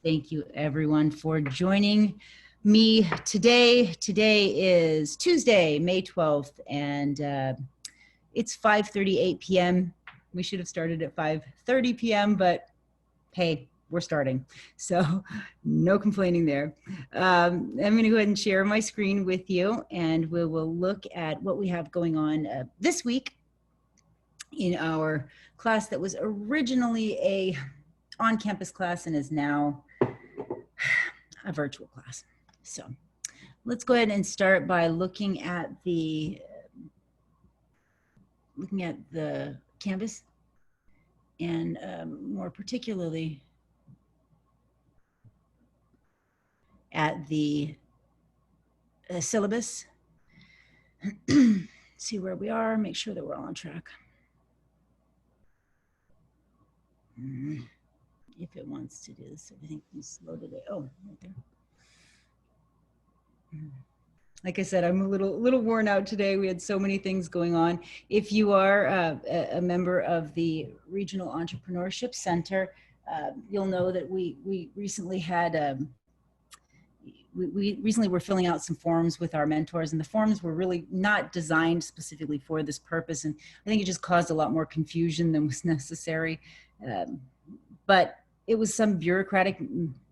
Thank you everyone for joining me today. Today is Tuesday, May 12th, and it's 5:38 p.m. We should have started at 5:30 p.m., but hey, we're starting. So no complaining there. I'm going to go ahead and share my screen with you, and we will look at what we have going on this week in our class that was originally a on-campus class and is now a virtual class. So let's go ahead and start by looking at the Canvas, and more particularly at the syllabus. See where we are, make sure that we're all on track. If it wants to do this, everything is slow today. Oh, right there. Like I said, I'm a little worn out today. We had so many things going on. If you are a member of the Regional Entrepreneurship Center, you'll know that we recently had we recently were filling out some forms with our mentors, and the forms were really not designed specifically for this purpose, and I think it just caused a lot more confusion than was necessary. But it was some bureaucratic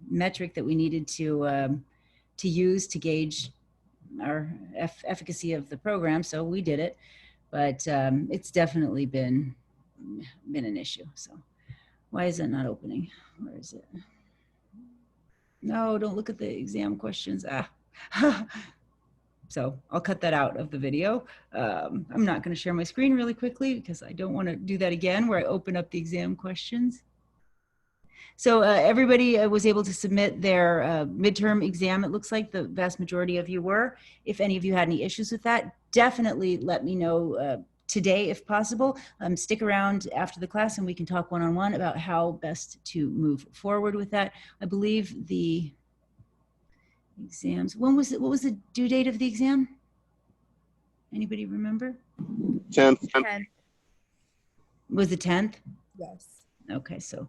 metric that we needed to use to gauge our efficacy of the program, so we did it. But it's definitely been an issue. So why is it not opening? Where is it? No, don't look at the exam questions. So I'll cut that out of the video. I'm not going to share my screen really quickly because I don't want to do that again where I open up the exam questions. So everybody was able to submit their midterm exam. It looks like the vast majority of you were. If any of you had any issues with that, definitely let me know today if possible. Stick around after the class and we can talk one-on-one about how best to move forward with that. I believe the exams, when was it? What was the due date of the exam? Anybody remember? 10th. Was it 10th? Yes. Okay, so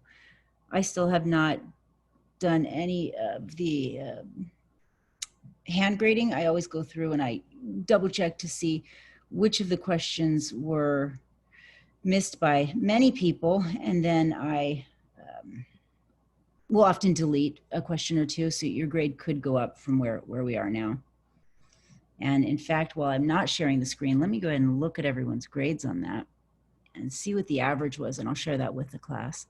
I still have not done any of the hand grading. I always go through and I double check to see which of the questions were missed by many people, and then I will often delete a question or two, so your grade could go up from where we are now. And in fact, while I'm not sharing the screen, let me go ahead and look at everyone's grades on that and see what the average was, and I'll share that with the class.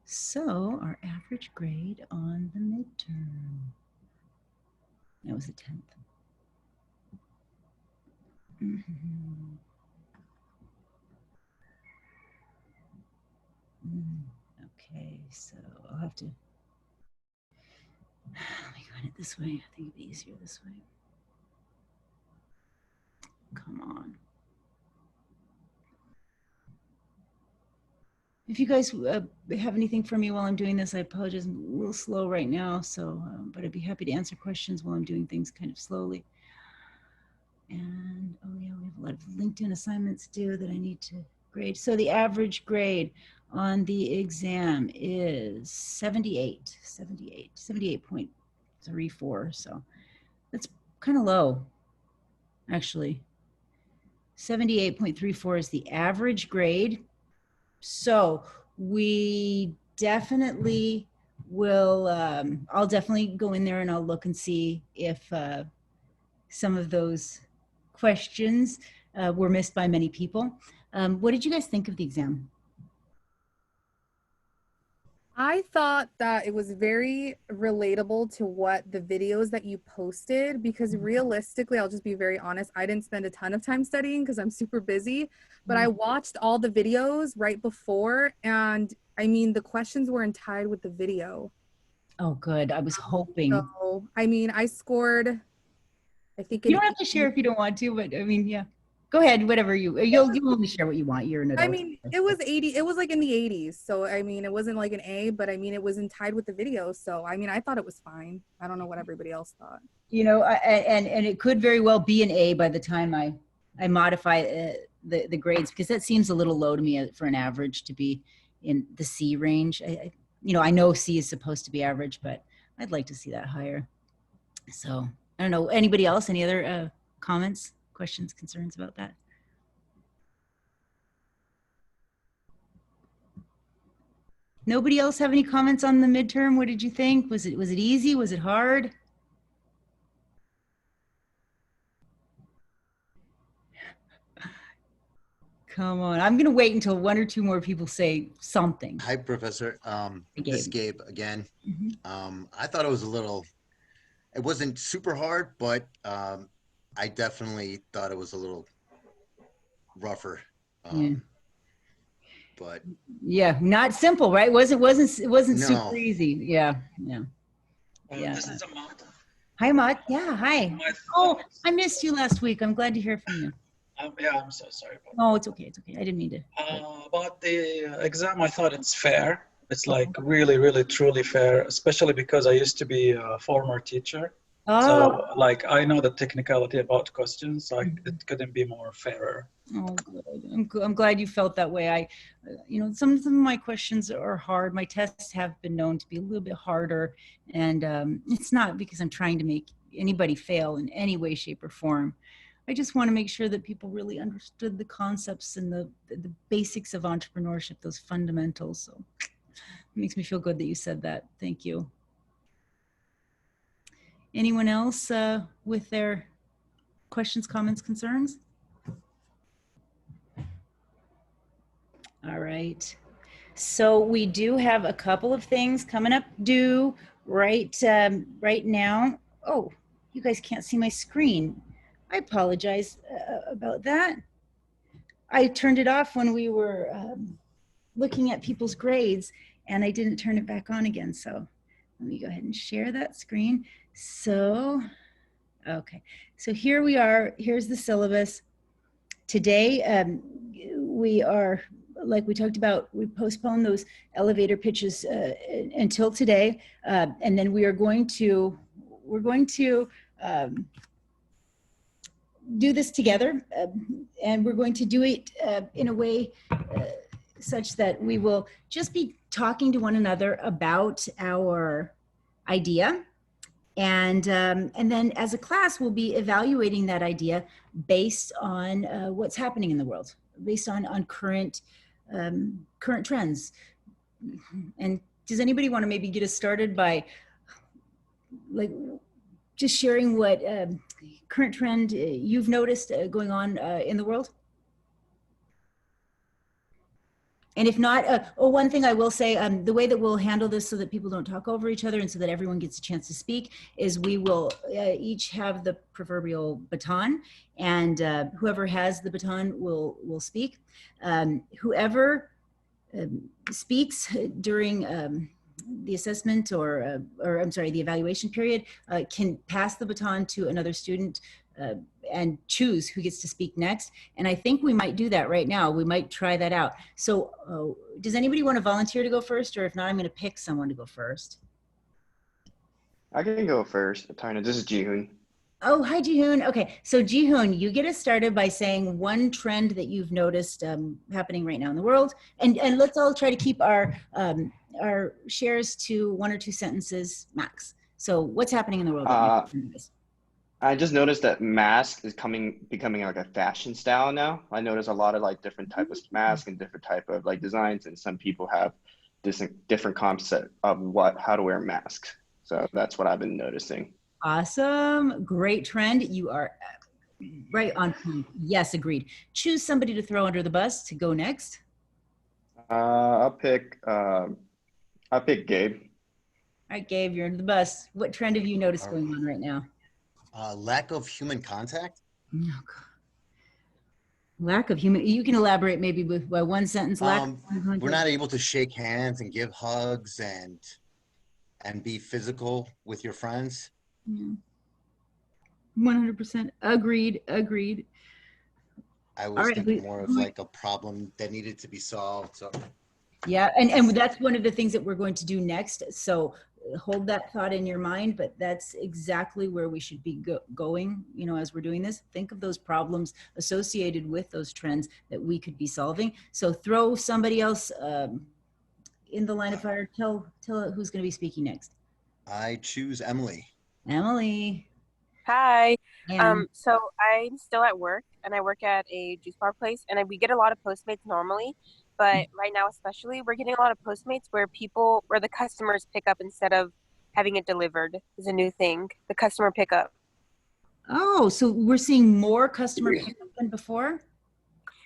So our average grade on the midterm, that was the 10th. Okay, so I'll have to, let me go in it this way. I think it'd be easier this way. Come on. If you guys have anything for me while I'm doing this, I apologize. I'm a little slow right now, so but I'd be happy to answer questions while I'm doing things kind of slowly. And oh yeah, we have a lot of LinkedIn assignments due that I need to grade. So the average grade on the exam is 78.34. So that's kind of low, actually. 78.34 is the average grade. So we definitely will, I'll definitely go in there and I'll look and see if some of those questions were missed by many people. What did you guys think of the exam? I thought that it was very relatable to what the videos that you posted, because realistically, I'll just be very honest, I didn't spend a ton of time studying because I'm super busy, but I watched all the videos right before, and I mean, the questions were tied with the video. Oh, good. I was hoping. So, I mean, I scored, I think. You don't have to share if you don't want to, but I mean, yeah. Go ahead, whatever you'll only share what you want. You're an adult. I mean, it was 80, it was like in the 80s. So, I mean, it wasn't like an A, but I mean, it was tied with the video. So, I mean, I thought it was fine. I don't know what everybody else thought. You know, and it could very well be an A by the time I modify the grades, because that seems a little low to me for an average to be in the C range. I know C is supposed to be average, but I'd like to see that higher. So I don't know. Anybody else? Any other comments, questions, concerns about that? Nobody else have any comments on the midterm? What did you think? Was it easy? Was it hard? Come on. I'm going to wait until one or two more people say something. Hi, Professor. This is Gabe again. I thought it was it wasn't super hard, but I definitely thought it was a little rougher. But yeah, not simple, right? It wasn't no. super easy. Yeah. This is Ahmad. Hi, Ahmad. Yeah, hi. Oh, I missed you last week. I'm glad to hear from you. Yeah, I'm so sorry about Oh, it's okay. It's okay. I didn't mean to. about the exam, I thought it's fair. It's like really, really, truly fair, especially because I used to be a former teacher. Oh. So like I know the technicality about questions, so it couldn't be more fairer. Oh, good. I'm glad you felt that way. Some of my questions are hard. My tests have been known to be a little bit harder, and it's not because I'm trying to make anybody fail in any way, shape, or form. I just want to make sure that people really understood the concepts and the basics of entrepreneurship, those fundamentals. So it makes me feel good that you said that. Thank you. Anyone else with their questions, comments, concerns? All right. So we do have a couple of things coming up due right now. Oh, you guys can't see my screen. I apologize about that. I turned it off when we were looking at people's grades, and I didn't turn it back on again. So let me go ahead and share that screen. So, okay. So here we are. Here's the syllabus. Today, we are, like we talked about, we postponed those elevator pitches until today. And then we're going to do this together, and we're going to do it in a way such that we will just be talking to one another about our idea, and then as a class we'll be evaluating that idea based on what's happening in the world, based on current trends. And does anybody want to maybe get us started by just sharing what current trend you've noticed going on in the world? And if not, one thing I will say, the way that we'll handle this so that people don't talk over each other and so that everyone gets a chance to speak is we will each have the proverbial baton, and whoever has the baton will speak. Whoever speaks during the assessment or I'm sorry, the evaluation period can pass the baton to another student and choose who gets to speak next. And I think we might do that right now. We might try that out. So does anybody want to volunteer to go first? Or if not, I'm going to pick someone to go first. I can go first. Tanya, this is Jihoon. Oh, hi, Jihoon. Okay, so Jihoon, you get us started by saying one trend that you've noticed happening right now in the world. And let's all try to keep our shares to 1 or 2 sentences max. So what's happening in the world? I just noticed that mask is becoming like a fashion style now. I notice a lot of different types of masks and different type of designs, and some people have different concept of how to wear masks. So that's what I've been noticing. Awesome, great trend. You are right on point. Yes, agreed. Choose somebody to throw under the bus to go next. I'll pick Gabe. All right, Gabe, you're under the bus. What trend have you noticed going on right now? Lack of human contact. Oh, God. Lack of human. You can elaborate maybe with one sentence. We're not able to shake hands and give hugs and be physical with your friends. 100% agreed. I was thinking more of a problem that needed to be solved. So yeah, and that's one of the things that we're going to do next. So hold that thought in your mind, but that's exactly where we should be going, as we're doing this. Think of those problems associated with those trends that we could be solving. So throw somebody else in the line of fire. Tell who's going to be speaking next. I choose Emily. Emily. Hi. And So I'm still at work and I work at a juice bar place and we get a lot of Postmates normally, but right now especially we're getting a lot of Postmates where the customers pick up instead of having it delivered is a new thing. The customer pickup. oh, so we're seeing more customer pickup than before?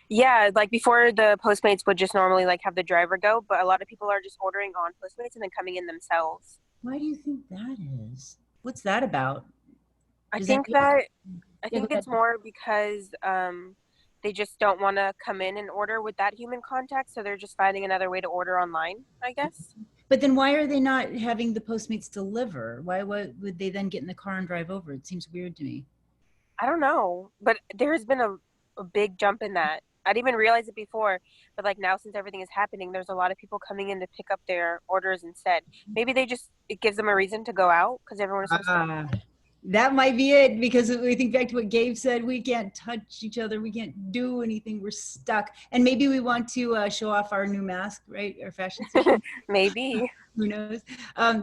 Yeah, like before the Postmates would just normally like have the driver go, but a lot of people are just ordering on Postmates and then coming in themselves. Why do you think that is? What's that about? I Does think that- I Yeah, think go it's more because they just don't want to come in and order with that human contact, so they're just finding another way to order online, I guess. But then why are they not having the Postmates deliver? Why would they then get in the car and drive over? It seems weird to me. I don't know, but there has been a big jump in that. I didn't even realize it before, but like now since everything is happening, there's a lot of people coming in to pick up their orders instead. Maybe it gives them a reason to go out because everyone is so stuck. That might be it, because we think back to what Gabe said, we can't touch each other, we can't do anything, we're stuck. And maybe we want to show off our new mask, right? Our fashion station. Maybe. Who knows?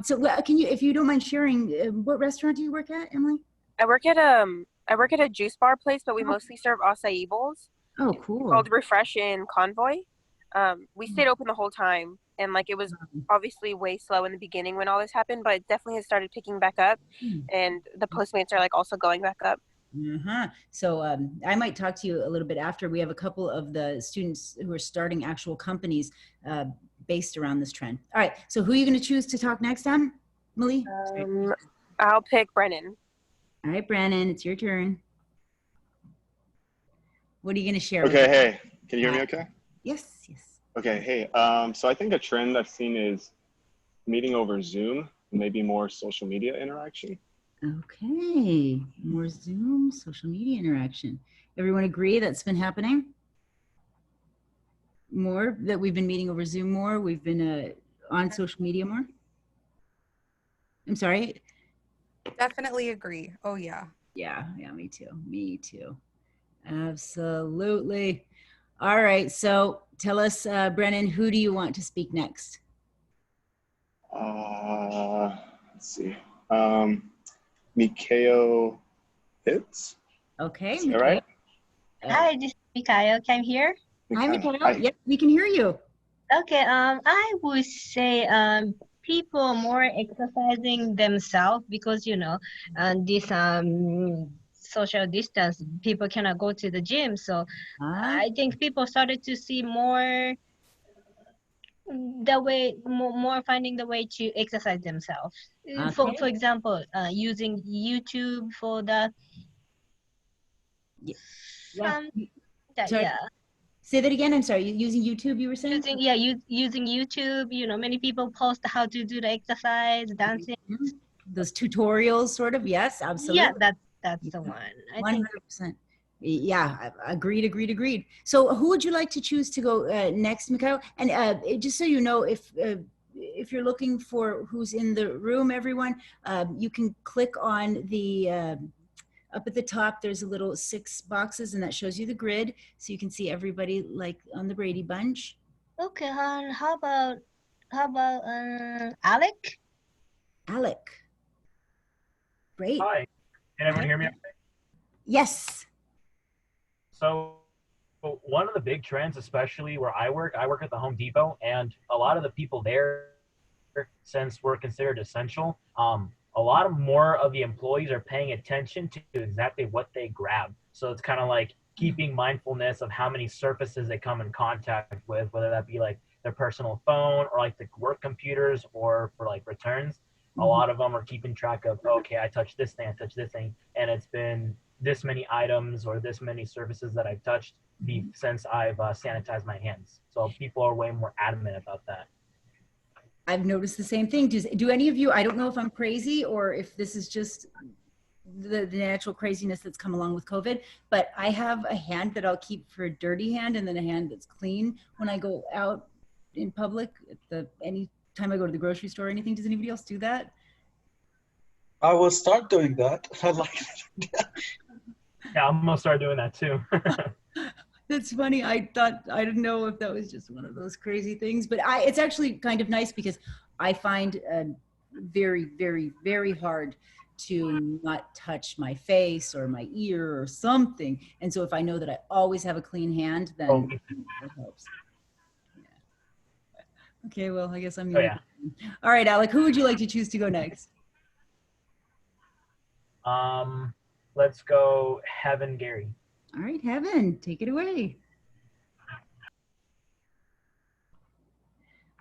So can you, if you don't mind sharing, what restaurant do you work at, Emily? I work at a juice bar place, but we mostly serve acai bowls. Oh, It's cool. called Refresh in Convoy. We stayed open the whole time, and like it was obviously way slow in the beginning when all this happened, but it definitely has started picking back up, and the Postmates are like also going back up. So I might talk to you a little bit after. We have a couple of the students who are starting actual companies based around this trend. All right, so who are you going to choose to talk next, Emily? I'll pick Brennan. All right, Brennan, it's your turn. What are you going to share? Okay, hey, can you hear me okay? Yes, yes. Okay, hey, so I think a trend I've seen is meeting over Zoom, maybe more social media interaction. Okay, more Zoom, social media interaction. Everyone agree that's been happening? More, that we've been meeting over Zoom more, we've been on social media more? I'm sorry? Definitely agree. Oh, yeah. Yeah, me too. Me too. Absolutely. All right, so tell us, Brennan, who do you want to speak next? Let's see. Mikhail Hitz. Okay. Is that right? Hi, this is Mikhail. Can you hear? Hi, Mikhail. Yes, we can hear you. Okay. I would say people more exercising themselves because this social distance, people cannot go to the gym. So I think people started to see more finding the way to exercise themselves. Okay. For example, using YouTube for the Sorry. yeah. Say that again. I'm sorry. Using YouTube, you were saying? Using YouTube. Many people post how to do the exercise, dancing. Those tutorials, sort of. Yes, absolutely. Yeah, that's the one. 100%. Yeah, agreed. So who would you like to choose to go next, Mikhail? And just so you know, if you're looking for who's in the room, everyone, you can click on the, up at the top, there's a little 6 boxes and that shows you the grid. So you can see everybody like on the Brady Bunch. Okay, how about Alec? Alec. Great. Hi, can everyone hear me? Yes. So one of the big trends, especially where I work at the Home Depot, and a lot of the people there, since we're considered essential, a lot more of the employees are paying attention to exactly what they grab. So it's kind of like keeping mindfulness of how many surfaces they come in contact with, whether that be like their personal phone or like the work computers or for like returns. A lot of them are keeping track of, okay, I touched this thing, and it's been this many items or this many surfaces that I've touched since I've sanitized my hands. So people are way more adamant about that. I've noticed the same thing. Do any of you, I don't know if I'm crazy or if this is just the natural craziness that's come along with COVID, but I have a hand that I'll keep for a dirty hand and then a hand that's clean when I go out in public, any time I go to the grocery store or anything. Does anybody else do that? I will start doing that. I like that. Yeah, I'm gonna start doing that too. That's funny. I didn't know if that was just one of those crazy things, but it's actually kind of nice because I find very, very, very hard to not touch my face or my ear or something. And so if I know that I always have a clean hand, then it helps. Yeah. Okay, well, I guess I'm the yeah. All right, Alec, who would you like to choose to go next? Let's go Heaven Gary. All right, Heaven, take it away.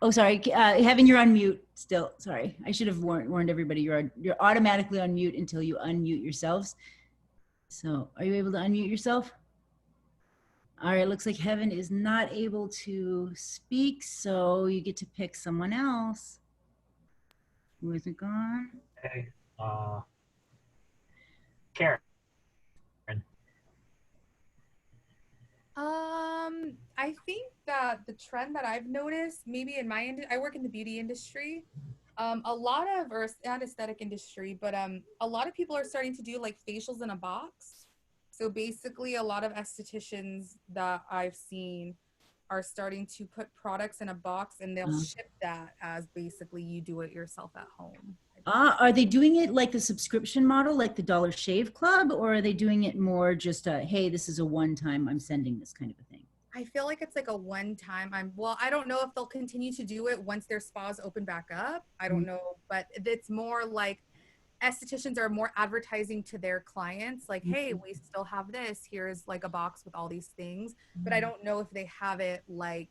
Oh, sorry, Heaven, you're on mute still. Sorry, I should have warned everybody. You're automatically on mute until you unmute yourselves. So, are you able to unmute yourself? All right, looks like Heaven is not able to speak, so you get to pick someone else. Who is it gone? Okay. Karen. I think that the trend that I've noticed, maybe in I work in the beauty industry, a lot of, or not aesthetic industry, but a lot of people are starting to do like facials in a box. So basically a lot of estheticians that I've seen are starting to put products in a box and they'll ship that as basically you do it yourself at home. Are they doing it like the subscription model, like the Dollar Shave Club, or are they doing it more just hey, this is a one-time, I'm sending this kind of a thing? I feel like it's like a one-time. I don't know if they'll continue to do it once their spas open back up. I don't know, but it's more like estheticians are more advertising to their clients, like, hey, we still have this. Here's like a box with all these things, but I don't know if they have it like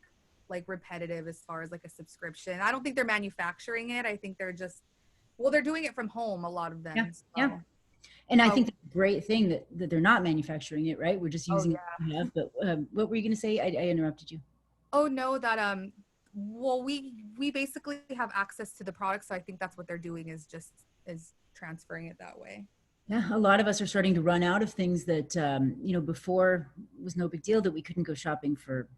repetitive as far as like a subscription. I don't think they're manufacturing it. I think they're just, well, they're doing it from home, a lot of them. Yeah, so. yeah. And I think that's a great thing that they're not manufacturing it, right? We're just using what we have. But what were you going to say? I interrupted you. Oh, no, that, well, we basically have access to the product. So I think that's what they're doing is transferring it that way. Yeah, a lot of us are starting to run out of things that, before was no big deal that we couldn't go shopping for,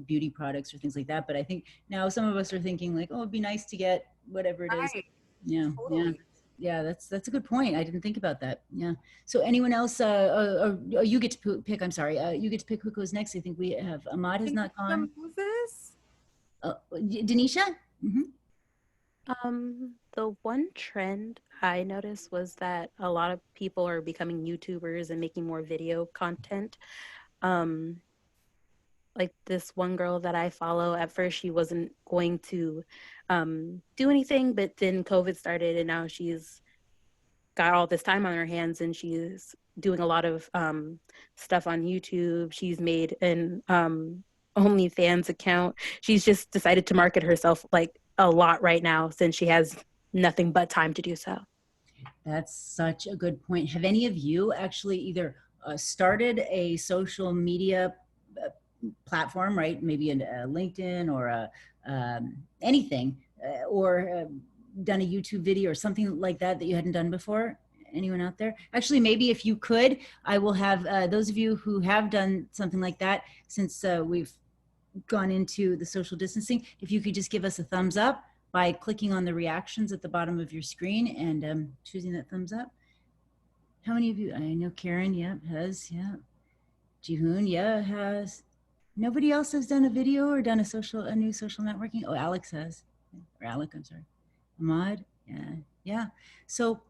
beauty products or things like that. But I think now some of us are thinking like, oh, it'd be nice to get whatever it is. Yeah, totally. Yeah, that's a good point. I didn't think about that. Yeah. So anyone else? You get to pick. I'm sorry. You get to pick who goes next. I think we have Ahmad has not gone. Who's this? Denisha. Mm-hmm. The one trend I noticed was that a lot of people are becoming YouTubers and making more video content. Like this one girl that I follow, at first she wasn't going to do anything, but then COVID started and now she's got all this time on her hands and she's doing a lot of stuff on YouTube. She's made an OnlyFans account. She's just decided to market herself like a lot right now since she has nothing but time to do so. That's such a good point. Have any of you actually either started a social media platform, right? Maybe a LinkedIn or anything, or done a YouTube video or something like that you hadn't done before? Anyone out there? Actually, maybe if you could, I will have those of you who have done something like that, since we've gone into the social distancing, if you could just give us a thumbs up by clicking on the reactions at the bottom of your screen and choosing that thumbs up. How many of you? I know Karen, yeah, has, yeah. Jihoon, yeah, has. Nobody else has done a video or done a new social networking? Oh, Alex has, or Alec, I'm sorry. Ahmad, yeah, yeah. So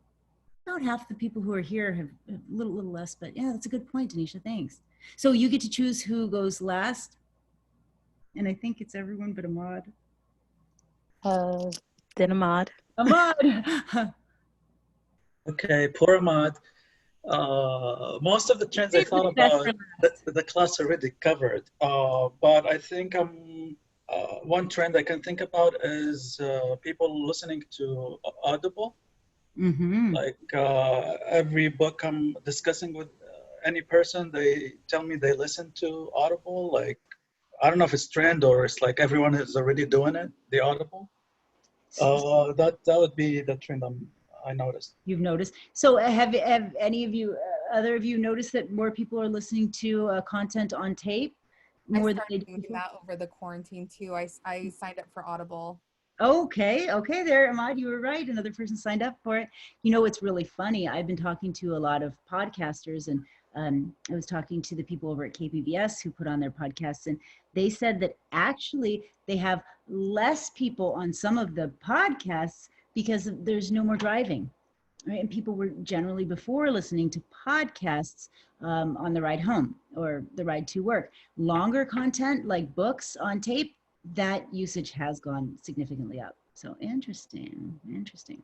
about half the people who are here have a little less, but yeah, that's a good point, Denisha, thanks. So you get to choose who goes last. And I think it's everyone but Ahmad. Then Ahmad. Ahmad! Okay, poor Ahmad. Most of the trends I thought about, the class already covered. But I think one trend I can think about is people listening to Audible. Mm-hmm. Like every book I'm discussing with any person, they tell me they listen to Audible. Like, I don't know if it's trend or it's like everyone is already doing it, the Audible. That would be the trend I noticed. You've noticed. So have any of you, other of you noticed that more people are listening to content on tape? More than they doing that over the quarantine too. I signed up for Audible. Okay, there, Ahmad, you were right. Another person signed up for it. You know, it's really funny. I've been talking to a lot of podcasters, and I was talking to the people over at KPBS who put on their podcasts, and they said that actually they have less people on some of the podcasts because there's no more driving. Right? And people were generally before listening to podcasts on the ride home or the ride to work. Longer content like books on tape, that usage has gone significantly up. So interesting, interesting.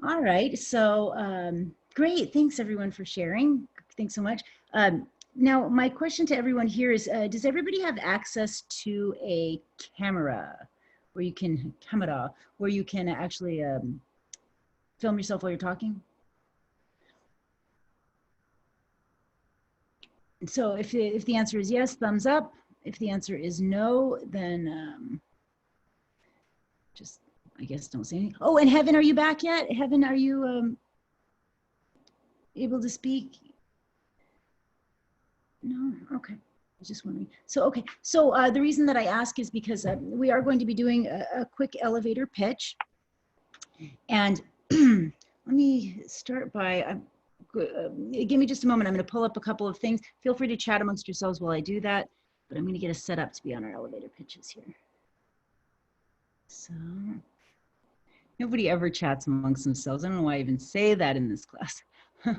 All right, so great. Thanks everyone for sharing. Thanks so much. Now, my question to everyone here is, does everybody have access to a camera where you can, actually film yourself while you're talking? And so if the answer is yes, thumbs up. If the answer is no, then just, I guess, don't say anything. Oh, and Heaven, are you back yet? Heaven, are you able to speak? No? Okay. I was just wondering. So, okay. So the reason that I ask is because we are going to be doing a quick elevator pitch. And let me start by, give me just a moment. I'm going to pull up a couple of things. Feel free to chat amongst yourselves while I do that. But I'm going to get us set up to be on our elevator pitches here. So nobody ever chats amongst themselves. I don't know why I even say that in this class. All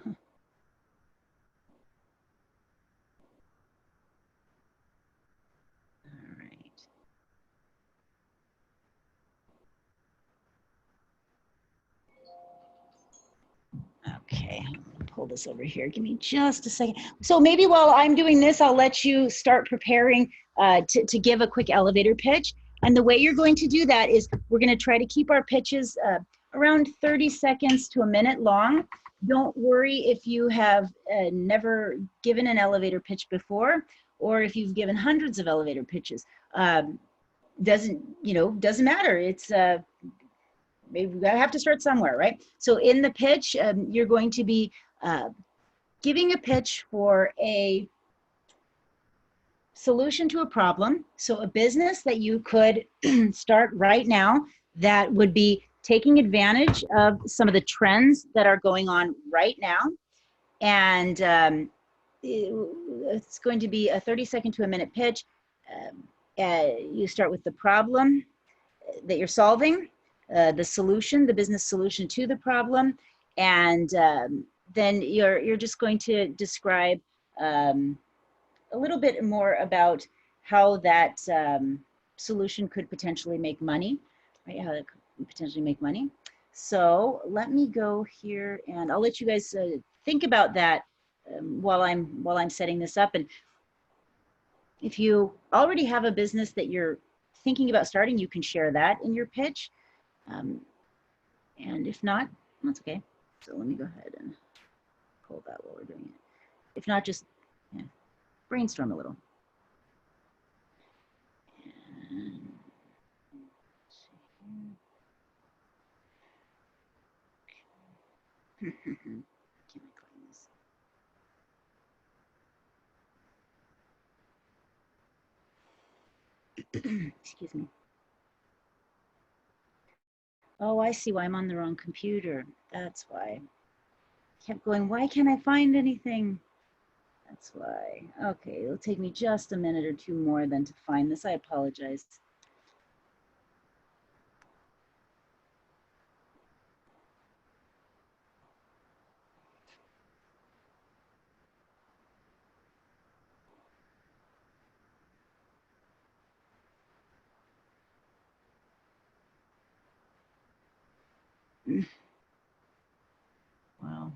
right. Okay, pull this over here. Give me just a second. So maybe while I'm doing this, I'll let you start preparing to give a quick elevator pitch. And the way you're going to do that is we're going to try to keep our pitches around 30 seconds to a minute long. Don't worry if you have never given an elevator pitch before, or if you've given hundreds of elevator pitches. Doesn't matter. It's maybe we have to start somewhere, right? So in the pitch, you're going to be giving a pitch for a solution to a problem. So a business that you could start right now that would be taking advantage of some of the trends that are going on right now. And it's going to be a 30-second to a minute pitch. You start with the problem that you're solving, the solution, the business solution to the problem, and then you're just going to describe a little bit more about how that solution could potentially make money, right? How it could potentially make money. So let me go here, and I'll let you guys think about that while I'm setting this up. And if you already have a business that you're thinking about starting, you can share that in your pitch. And if not, that's okay. So let me go ahead and pull that while we're doing it. If not, just brainstorm a little. And excuse me. Oh, I see why I'm on the wrong computer. That's why. I kept going, why can't I find anything? That's why. Okay, it'll take me just a minute or two more then to find this. I apologize. Wow.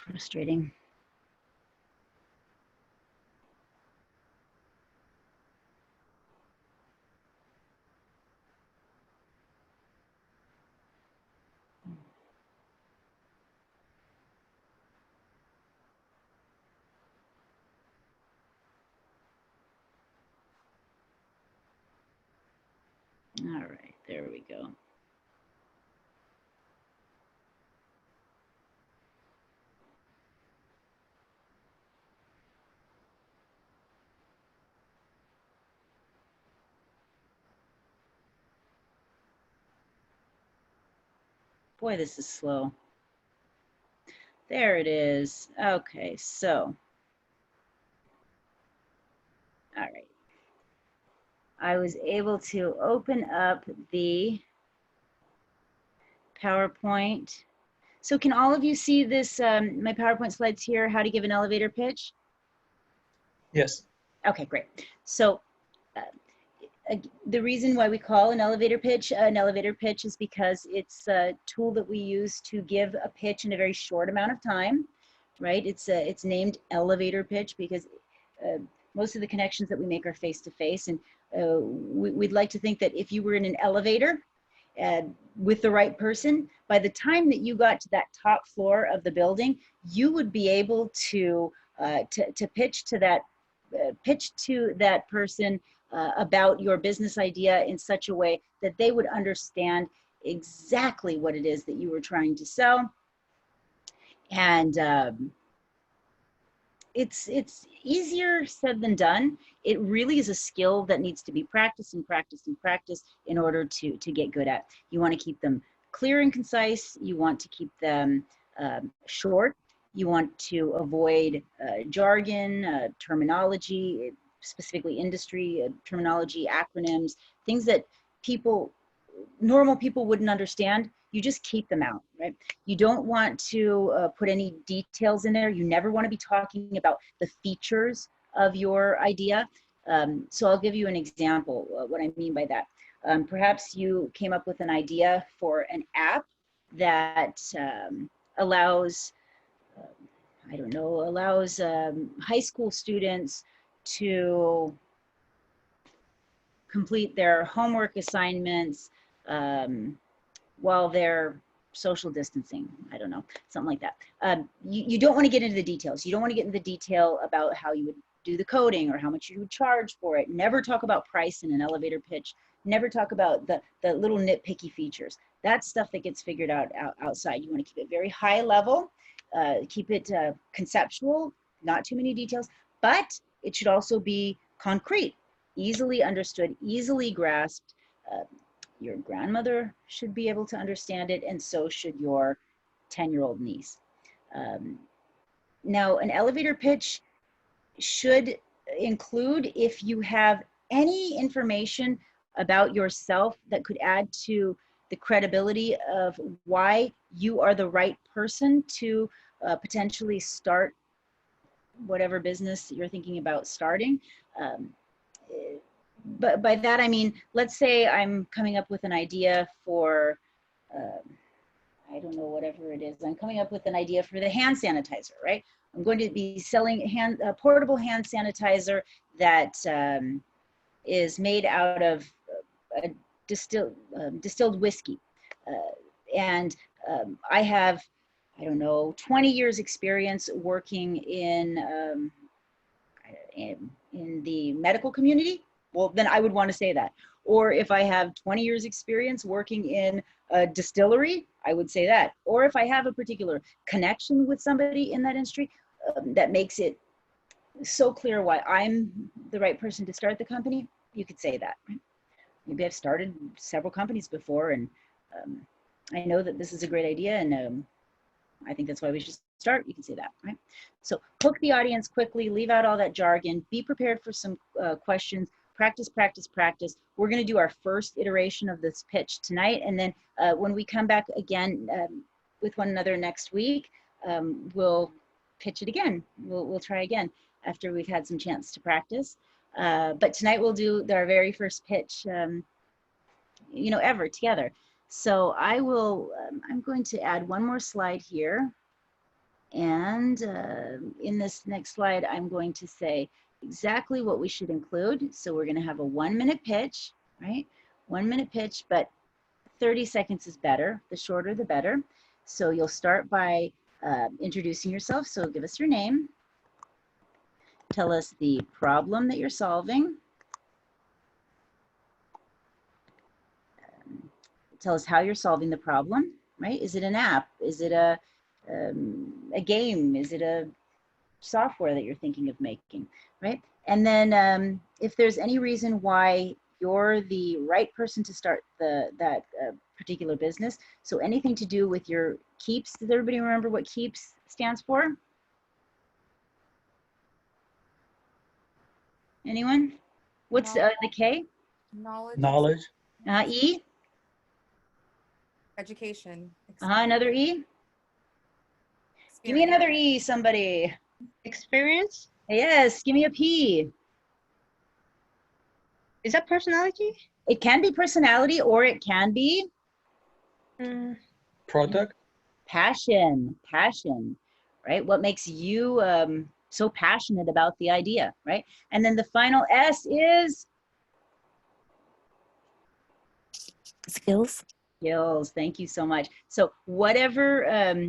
Frustrating. All right, there we go. Boy, this is slow. There it is. Okay, so, all right. I was able to open up the PowerPoint. So can all of you see this, my PowerPoint slides here, how to give an elevator pitch? Yes. Okay, great. So the reason why we call an elevator pitch is because it's a tool that we use to give a pitch in a very short amount of time, right? It's named elevator pitch because most of the connections that we make are face-to-face, and we'd like to think that if you were in an elevator with the right person, by the time that you got to that top floor of the building, you would be able to pitch to that person about your business idea in such a way that they would understand exactly what it is that you were trying to sell. And it's easier said than done. It really is a skill that needs to be practiced and practiced and practiced in order to get good at. You want to keep them clear and concise. You want to keep them short. You want to avoid jargon, terminology, specifically industry terminology, acronyms, things that normal people wouldn't understand. You just keep them out, right? You don't want to put any details in there. You never want to be talking about the features of your idea. So I'll give you an example of what I mean by that. Perhaps you came up with an idea for an app that allows high school students to complete their homework assignments while they're social distancing. I don't know, something like that. You don't want to get into the details. You don't want to get into the detail about how you would do the coding or how much you would charge for it. Never talk about price in an elevator pitch. Never talk about the little nitpicky features. That's stuff that gets figured out outside. You want to keep it very high level, keep it conceptual, not too many details, but it should also be concrete, easily understood, easily grasped. Your grandmother should be able to understand it, and so should your 10-year-old niece. Now, an elevator pitch should include, if you have any information about yourself that could add to the credibility of why you are the right person to potentially start whatever business you're thinking about starting. But by that, I mean, let's say I'm coming up with an idea for, I don't know, whatever it is. I'm coming up with an idea for the hand sanitizer, right? I'm going to be selling portable hand sanitizer that is made out of distilled whiskey. And I have, I don't know, 20 years experience working in the medical community. Well, then I would want to say that. Or if I have 20 years experience working in a distillery, I would say that. Or if I have a particular connection with somebody in that industry, that makes it so clear why I'm the right person to start the company, you could say that. Right? Maybe I've started several companies before, and I know that this is a great idea, and I think that's why we should start. You can say that, right? So hook the audience quickly, leave out all that jargon, be prepared for some questions, practice, practice, practice. We're going to do our first iteration of this pitch tonight, and then when we come back again with one another next week, we'll pitch it again. We'll try again after we've had some chance to practice. But tonight we'll do our very first pitch, ever together. So I will, I'm going to add one more slide here. And in this next slide, I'm going to say exactly what we should include. So we're going to have a 1-minute pitch, right? 1-minute pitch, but 30 seconds is better. The shorter, the better. So you'll start by introducing yourself. So give us your name. Tell us the problem that you're solving. Tell us how you're solving the problem, right? Is it an app? Is it a game? Is it a software that you're thinking of making, right? And then if there's any reason why you're the right person to start that particular business. So anything to do with your KEEPS, does everybody remember what KEEPS stands for? Anyone? What's the K? Knowledge. E? Education. Another E? Give me another E, somebody. Experience? Yes, give me a P. Is that personality? It can be personality, or it can be Product? passion, right? What makes you so passionate about the idea, right? And then the final S is? Skills. Skills, thank you so much. So whatever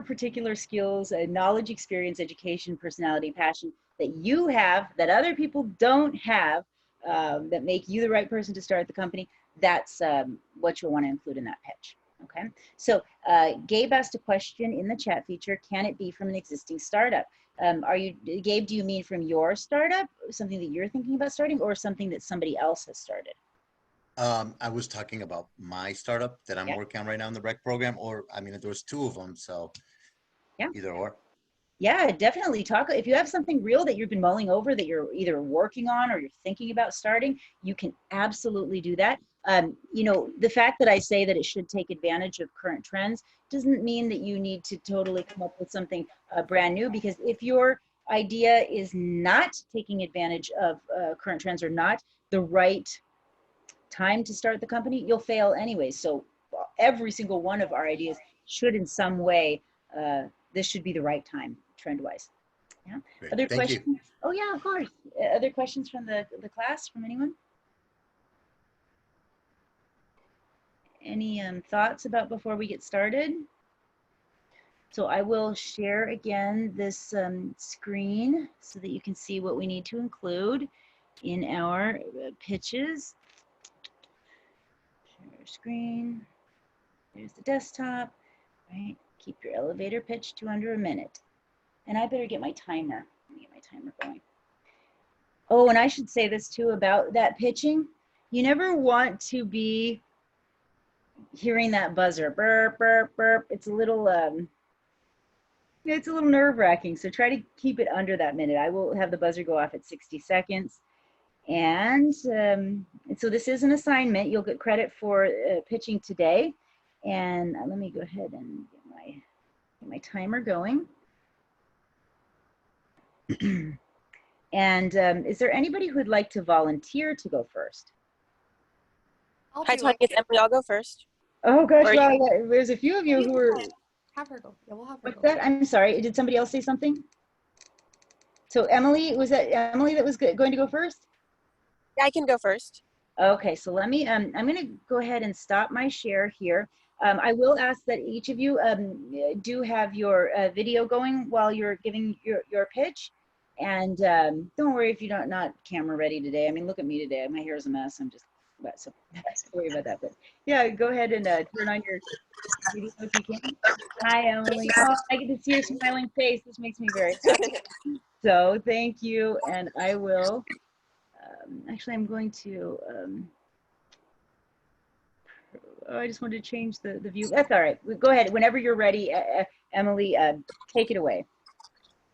particular skills, knowledge, experience, education, personality, passion that you have that other people don't have, that make you the right person to start the company, that's what you'll want to include in that pitch. Okay, so Gabe asked a question in the chat feature, can it be from an existing startup? Gabe, do you mean from your startup, something that you're thinking about starting, or something that somebody else has started? I was talking about my startup that I'm working on right now in the rec program, or I mean, there was two of them, so either or. Yeah, definitely talk. If you have something real that you've been mulling over that you're either working on or you're thinking about starting, you can absolutely do that. You know, the fact that I say that it should take advantage of current trends doesn't mean that you need to totally come up with something brand new, because if your idea is not taking advantage of current trends or not the right time to start the company, you'll fail anyway. So every single one of our ideas should in some way, this should be the right time trend-wise. Yeah. Great. Other Thank questions? you. Oh yeah, of course. Other questions from the class, from anyone? Any thoughts about before we get started? So I will share again this screen so that you can see what we need to include in our pitches. Share screen. There's the desktop, right? Keep your elevator pitch to under a minute. And I better get my timer. Let me get my timer going. Oh, and I should say this too about that pitching. You never want to be hearing that buzzer, burp, burp, burp. It's a little nerve-wracking. So try to keep it under that minute. I will have the buzzer go off at 60 seconds. And so this is an assignment. You'll get credit for pitching today. And let me go ahead and get my timer going. And is there anybody who'd like to volunteer to go first? Hi, Tanya, it's Emily. I'll go first. Oh gosh, wow, there's a few of you who were. Have her go. Yeah, we'll have her What's go. that? I'm sorry. Did somebody else say something? So Emily, was that Emily that was going to go first? Yeah, I can go first. Okay, so let me. I'm going to go ahead and stop my share here. I will ask that each of you do have your video going while you're giving your pitch. And don't worry if you're not camera ready today. I mean, look at me today. My hair is a mess. I'm just so sorry about that. But yeah, go ahead and turn on your video if you can. Hi, Emily. Oh, I get to see your smiling face. This makes me very happy. So thank you. And I will, actually, I'm going to, I just wanted to change the view. That's all right. Go ahead. Whenever you're ready, Emily, take it away.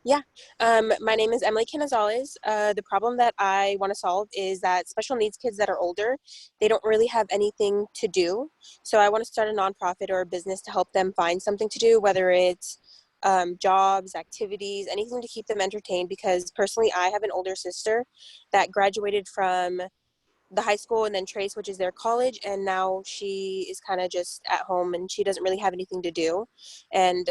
Yeah, my name is Emily Canizales. The problem that I want to solve is that special needs kids that are older, they don't really have anything to do. So I want to start a nonprofit or a business to help them find something to do, whether it's jobs, activities, anything to keep them entertained. Because personally, I have an older sister that graduated from the high school and then Trace, which is their college, and now she is kind of just at home and she doesn't really have anything to do. And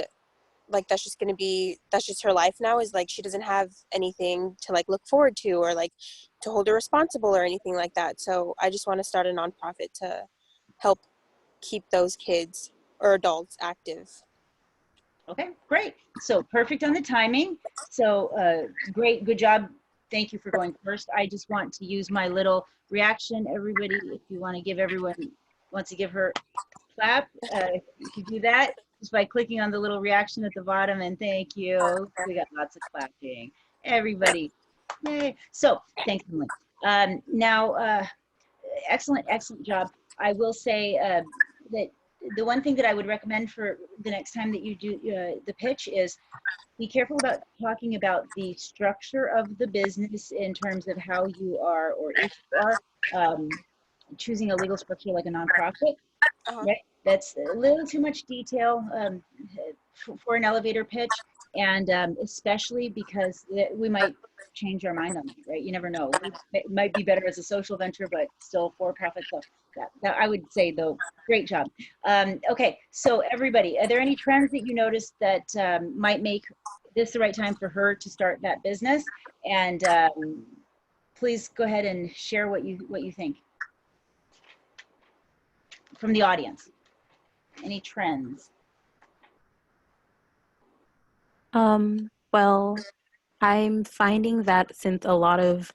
like that's just her life now, is like she doesn't have anything to like look forward to or like to hold her responsible or anything like that. So I just want to start a nonprofit to help keep those kids or adults active. Okay, great. So perfect on the timing. So great, good job. Thank you for going first. I just want to use my little reaction. Everybody, if you want to give wants to give her a clap, you can do that just by clicking on the little reaction at the bottom, and thank you. We got lots of clapping. Everybody, yay. So thanks, Emily. Now, excellent job. I will say that the one thing that I would recommend for the next time that you do the pitch is be careful about talking about the structure of the business in terms of how you are, or if you are choosing a legal structure like a nonprofit. Right? That's a little too much detail for an elevator pitch, and especially because we might change our mind on it, right? You never know. It might be better as a social venture, but still for profit. So that I would say, though, great job. Okay, so everybody, are there any trends that you noticed that might make this the right time for her to start that business? And please go ahead and share what you think from the audience. Any trends? Well, I'm finding that since a lot of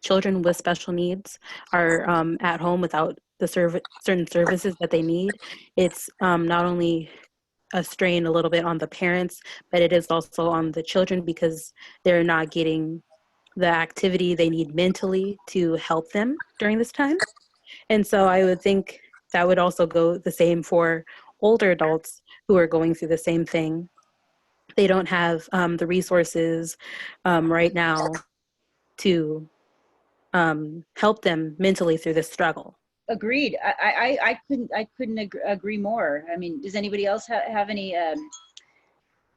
children with special needs are at home without the certain services that they need, it's not only a strain a little bit on the parents, but it is also on the children because they're not getting the activity they need mentally to help them during this time. And so I would think that would also go the same for older adults who are going through the same thing. They don't have the resources right now to help them mentally through this struggle. Agreed. I couldn't agree more. I mean, does anybody else have any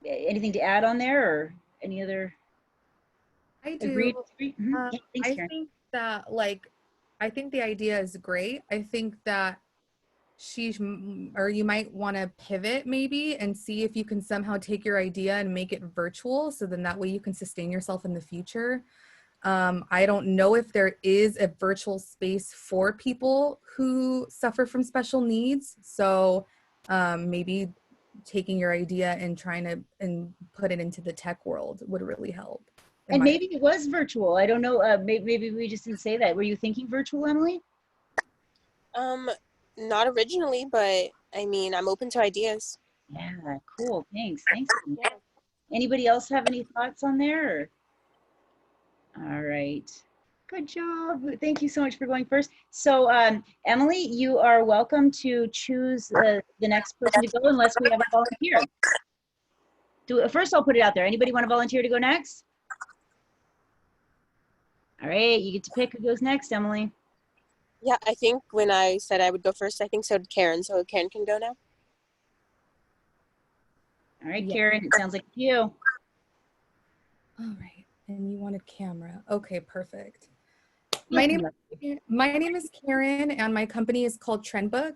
anything to add on there, or any other? I do. Agreed. Mm-hmm. Yeah, thanks, I Karen. think that, like, I think the idea is great. I think that you might want to pivot maybe and see if you can somehow take your idea and make it virtual, so then that way you can sustain yourself in the future. I don't know if there is a virtual space for people who suffer from special needs. So maybe taking your idea and trying to put it into the tech world would really help. And maybe it was virtual. I don't know. Maybe we just didn't say that. Were you thinking virtual, Emily? Not originally, but I mean, I'm open to ideas. Yeah, cool. Thanks. Yeah. Anybody else have any thoughts on there? Or? All right. Good job. Thank you so much for going first. So, Emily, you are welcome to choose the next person to go unless we have a volunteer. First, I'll put it out there. Anybody want to volunteer to go next? All right, you get to pick who goes next, Emily. Yeah, I think when I said I would go first, I think so did Karen. So Karen can go now. All right, Karen, it sounds like you. All right, and you wanted camera. Okay, perfect. My name is Karen, and my company is called Trendbook.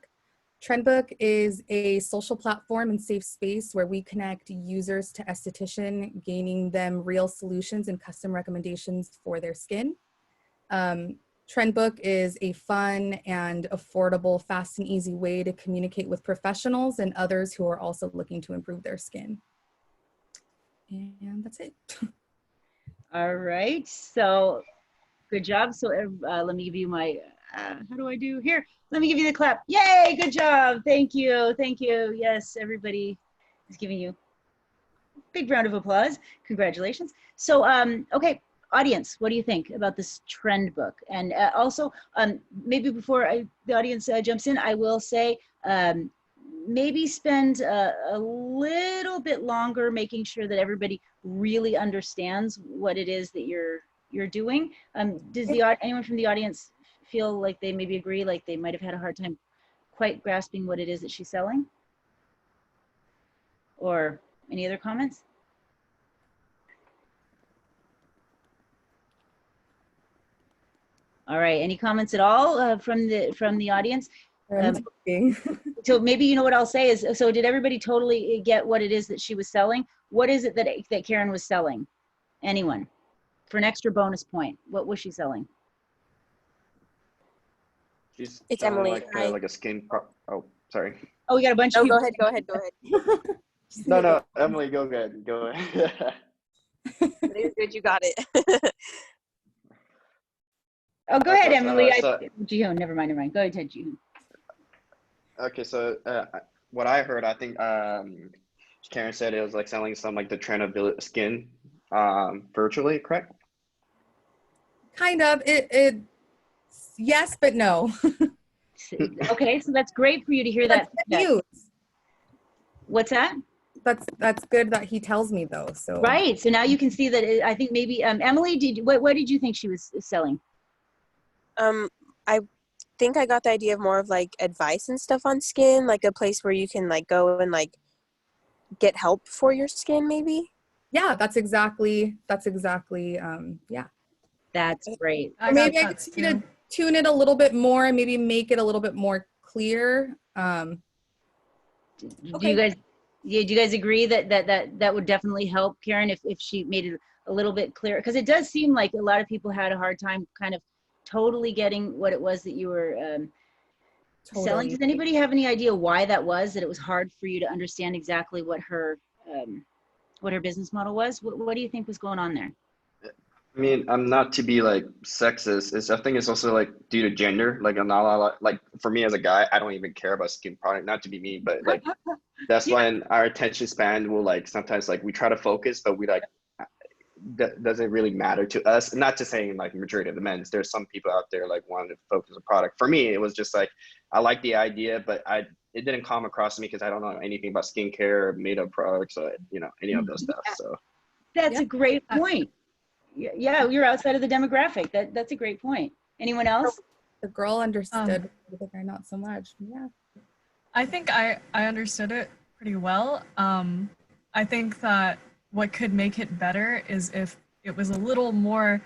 Trendbook is a social platform and safe space where we connect users to esthetician, gaining them real solutions and custom recommendations for their skin. Trendbook is a fun and affordable, fast and easy way to communicate with professionals and others who are also looking to improve their skin. And that's it. All right, so good job. So let me give you my, how do I do here? Let me give you the clap. Yay, good job. Thank you. Yes, everybody is giving you a big round of applause. Congratulations. So, okay. Audience, what do you think about this trend book? And also, maybe before the audience jumps in, I will say maybe spend a little bit longer making sure that everybody really understands what it is that you're doing. Does anyone from the audience feel like they maybe agree, like they might have had a hard time quite grasping what it is that she's selling? Or any other comments? All right, any comments at all from the audience? So maybe, you know what I'll say is, so did everybody totally get what it is that she was selling? What is it that Karen was selling? Anyone? For an extra bonus point, what was she selling? She's it's selling Emily. like a skin oh, sorry. Oh, we got a bunch of people. Go ahead. No, Emily, go ahead. It's good, you got it. Oh, go ahead, Emily. Jihoon, never mind. Go ahead, Jihoon. Okay, so what I heard, I think Karen said it was like selling some like the trend of skin virtually, correct? Kind of. It yes, but no. Okay, so that's great for you to hear that. News. What's that? That's good that he tells me though. So right. So now you can see that. I think maybe Emily, what did you think she was selling? I think I got the idea of more of like advice and stuff on skin, like a place where you can like go and like get help for your skin, maybe. Yeah, that's exactly. Yeah. That's great. Or maybe I could see to tune it a little bit more and maybe make it a little bit more clear. Do you guys agree that would definitely help, Karen, if she made it a little bit clearer? Because it does seem like a lot of people had a hard time kind of totally getting what it was that you were selling. Does anybody have any idea why that was, that it was hard for you to understand exactly what her business model was? What do you think was going on there? I mean, I'm not to be like sexist. I think it's also like due to gender. Like I'm not a lot, like for me as a guy, I don't even care about skin product. Not to be mean, but like that's when our attention span will like sometimes like we try to focus, but we like that doesn't really matter to us. Not to saying like majority of the men. There's some people out there like wanting to focus on product. For me, it was just like I like the idea, but it didn't come across to me because I don't know anything about skincare, makeup products, or any of those stuff. So that's a great point. Yeah, you're outside of the demographic. That's a great point. Anyone else? The girl understood, the guy not so much. Yeah. I think I understood it pretty well. I think that what could make it better is if it was a little more,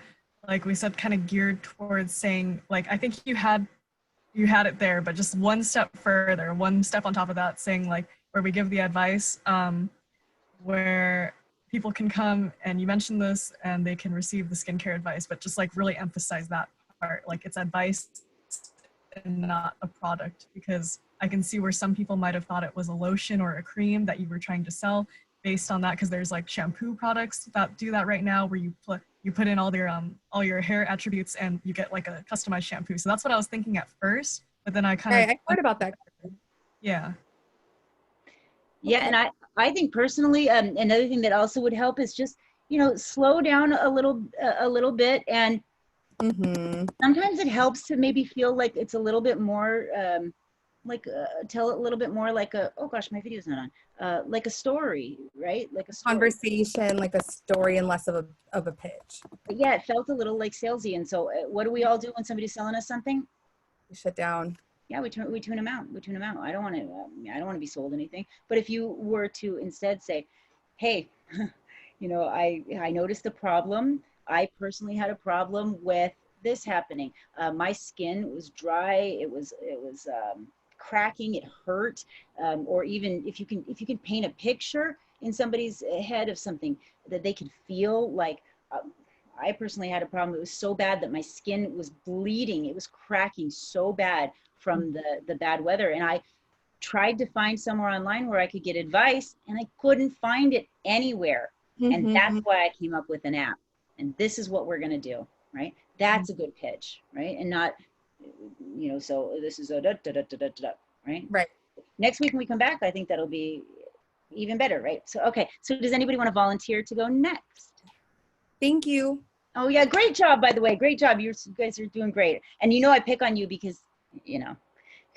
like we said, kind of geared towards saying, like, I think you had it there, but just one step further, one step on top of that, saying like, where we give the advice, where people can come and you mentioned this and they can receive the skincare advice, but just like really emphasize that part, like it's advice and not a product, because I can see where some people might have thought it was a lotion or a cream that you were trying to sell based on that, because there's like shampoo products that do that right now where you put in all your hair attributes and you get like a customized shampoo. So that's what I was thinking at first, but then I kind of I heard about that. Yeah. Yeah, and I think personally, another thing that also would help is just, slow down a little bit. And sometimes it helps to maybe feel like it's a little bit more, tell it a little bit more like oh gosh, my video's not on, like a story, right? Like a story. Conversation, like a story, and less of a pitch. Yeah, it felt a little like salesy. And so what do we all do when somebody's selling us something? We shut down. Yeah, we tune them out. I don't want to be sold anything. But if you were to instead say, hey, I noticed a problem. I personally had a problem with this happening. My skin was dry. It was cracking. It hurt. Or even if you can paint a picture in somebody's head of something that they could feel like. I personally had a problem. It was so bad that my skin was bleeding. It was cracking so bad from the bad weather. And I tried to find somewhere online where I could get advice, and I couldn't find it anywhere. And that's why I came up with an app. And this is what we're going to do, right? That's a good pitch, right? And not, so this is a right? Right. Next week when we come back, I think that'll be even better, right? So, okay. So does anybody want to volunteer to go next? Thank you. Oh yeah, great job, by the way. Great job. You guys are doing great. And I pick on you because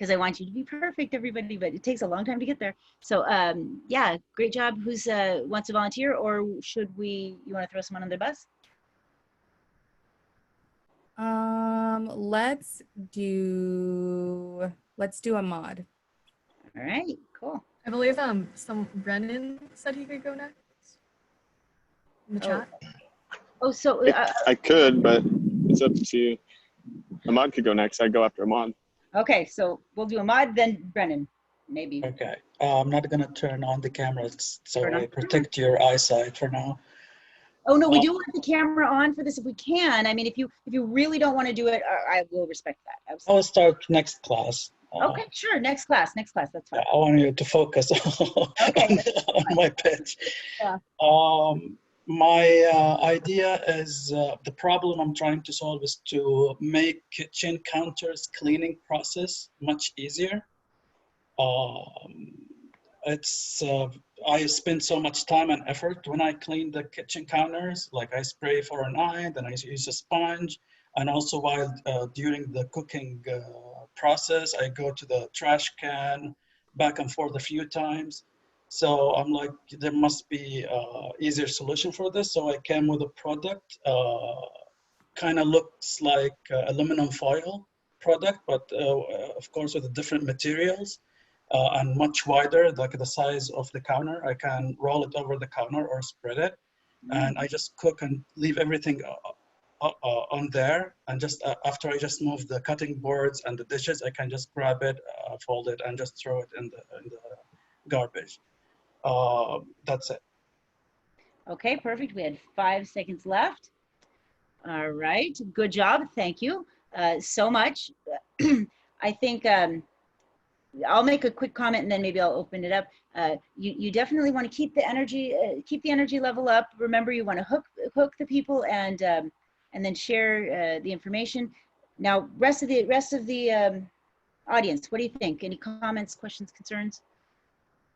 I want you to be perfect, everybody, but it takes a long time to get there. So yeah, great job. Who's wants to volunteer, or you want to throw someone on the bus? Let's do Ahmad. All right, cool. I believe Brennan said he could go next in the chat. Oh, so I could, but it's up to you. Ahmad could go next. I'd go after Ahmad. Okay, so we'll do Ahmad, then Brennan, maybe. Okay, I'm not gonna turn on the cameras, so I protect your eyesight for now. Oh no, we do want the camera on for this if we can. I mean, if you really don't want to do it, I will respect that. Absolutely. I'll start next class. Okay, sure. Next class. That's fine. I want you to focus on my pitch. Yeah. My idea is the problem I'm trying to solve is to make kitchen counters cleaning process much easier. I spend so much time and effort when I clean the kitchen counters. Like I spray for an eye, then I use a sponge. And also while during the cooking process, I go to the trash can back and forth a few times. So I'm like, there must be an easier solution for this. So I came with a product, kind of looks like aluminum foil product, but of course with different materials and much wider, like the size of the counter. I can roll it over the counter or spread it. And I just cook and leave everything on there. And just after I just move the cutting boards and the dishes, I can just grab it, fold it, and just throw it in the garbage. That's it. Okay, perfect. We had 5 seconds left. All right, good job. Thank you so much. I think I'll make a quick comment and then maybe I'll open it up. You definitely want to keep the energy level up. Remember, you want to hook the people and then share the information. Now, rest of the audience, what do you think? Any comments, questions, concerns?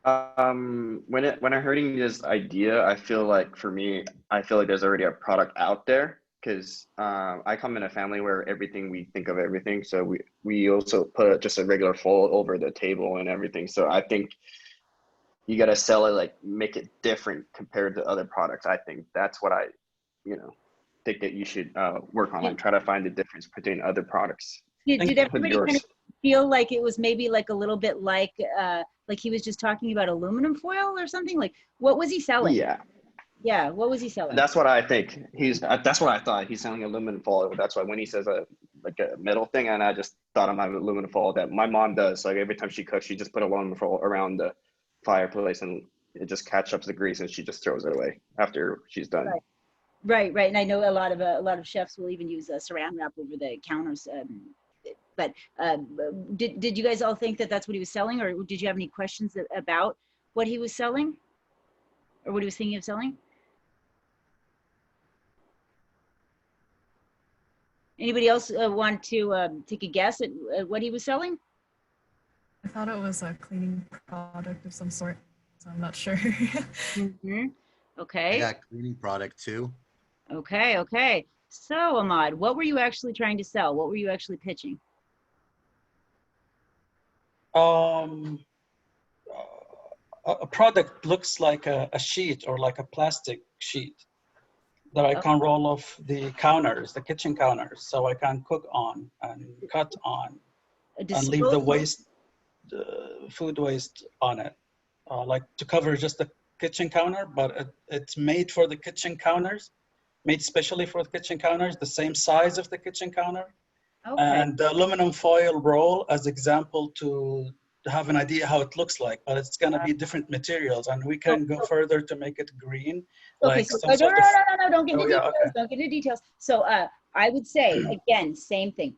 When I'm hearing this idea, I feel like for me, I feel like there's already a product out there, because I come in a family where we think of everything. So we also put just a regular foil over the table and everything. So I think you got to sell it, like make it different compared to other products. I think that's what I, think that you should work on and try to find the difference between other products. Did everybody kind of feel like it was maybe like a little bit like he was just talking about aluminum foil or something? Like, what was he selling? Yeah, what was he selling? That's what I think. That's what I thought. He's selling aluminum foil. That's why when he says like a metal thing, and I just thought of my aluminum foil that my mom does. Like every time she cooks, she just put aluminum foil around the fireplace, and it just catches up the grease, and she just throws it away after she's done. Right. And I know a lot of chefs will even use saran wrap over the counters. But did you guys all think that that's what he was selling, or did you have any questions about what he was selling, or what he was thinking of selling? Anybody else want to take a guess at what he was selling? I thought it was a cleaning product of some sort, so I'm not sure. Okay. I got cleaning product too. Okay. So Ahmad, what were you actually trying to sell? What were you actually pitching? A product looks like a sheet or like a plastic sheet that I can roll off the counters, the kitchen counters, so I can cook on and cut on and leave the waste, food waste on it, like to cover just the kitchen counter, but it's made for the kitchen counters, made specially for the kitchen counters, the same size of the kitchen counter. Okay. And the aluminum foil roll as example to have an idea how it looks like, but it's going to be different materials, and we can go further to make it green. Okay, so no, don't get into details. Okay. Don't get into details. So I would say, again, same thing.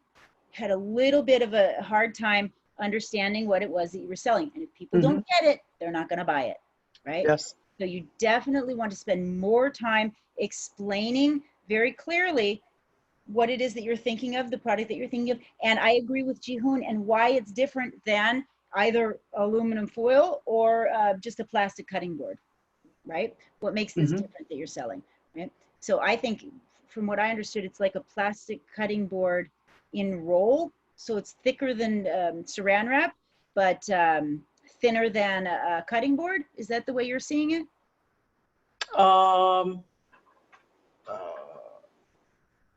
Had a little bit of a hard time understanding what it was that you were selling. And if people don't get it, they're not going to buy it, right? Yes. So you definitely want to spend more time explaining very clearly what it is that you're thinking of, the product that you're thinking of. And I agree with Jihoon and why it's different than either aluminum foil or just a plastic cutting board, right? What makes this different that you're selling, right? So I think from what I understood, it's like a plastic cutting board in roll. So it's thicker than saran wrap, but thinner than a cutting board. Is that the way you're seeing it?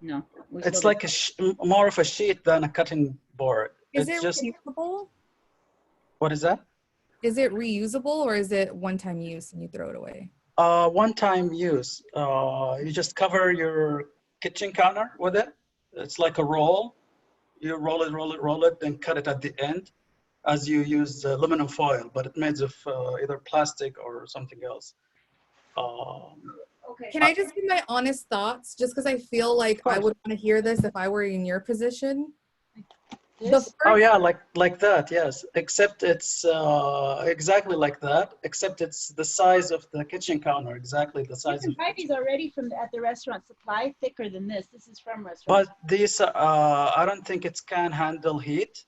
No. It's like more of a sheet than a cutting board. Is it reusable? What is that? Is it reusable or is it one-time use and you throw it away? One-time use. You just cover your kitchen counter with it. It's like a roll. You roll it, then cut it at the end as you use aluminum foil, but it's made of either plastic or something else. Okay. Can I just give my honest thoughts? Just because I feel like I would want to hear this if I were in your position. Oh yeah, like that, yes. Except it's exactly like that. Except it's the size of the kitchen counter, exactly the size. You can buy these already from at the restaurant supply, thicker than this. This is from restaurants. But these, I don't think it can handle heat,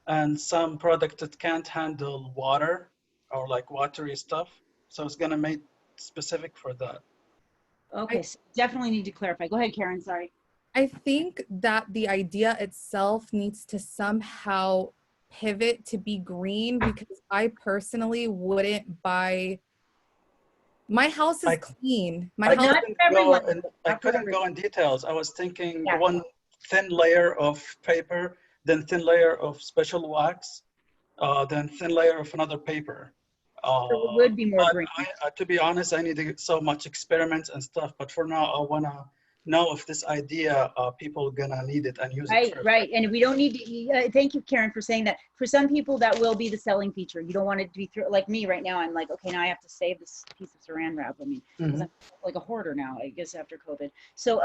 and some product it can't handle water or like watery stuff. So it's gonna make specific for that. Okay, so definitely need to clarify. Go ahead, Karen. Sorry. I think that the idea itself needs to somehow pivot to be green, because I personally wouldn't buy. My house is clean. My house. I couldn't go in details. I was thinking Yeah. one thin layer of paper, then thin layer of special wax, then thin layer of another paper. So it would be more green. To be honest, I need to get so much experiments and stuff. But for now, I wanna know if this idea people gonna need it and use it first. Right. And we don't need to, thank you, Karen, for saying that. For some people, that will be the selling feature. You don't want it to be like me right now. I'm like, okay, now I have to save this piece of saran wrap. I mean, 'cause I'm like a hoarder now, I guess, after COVID. So,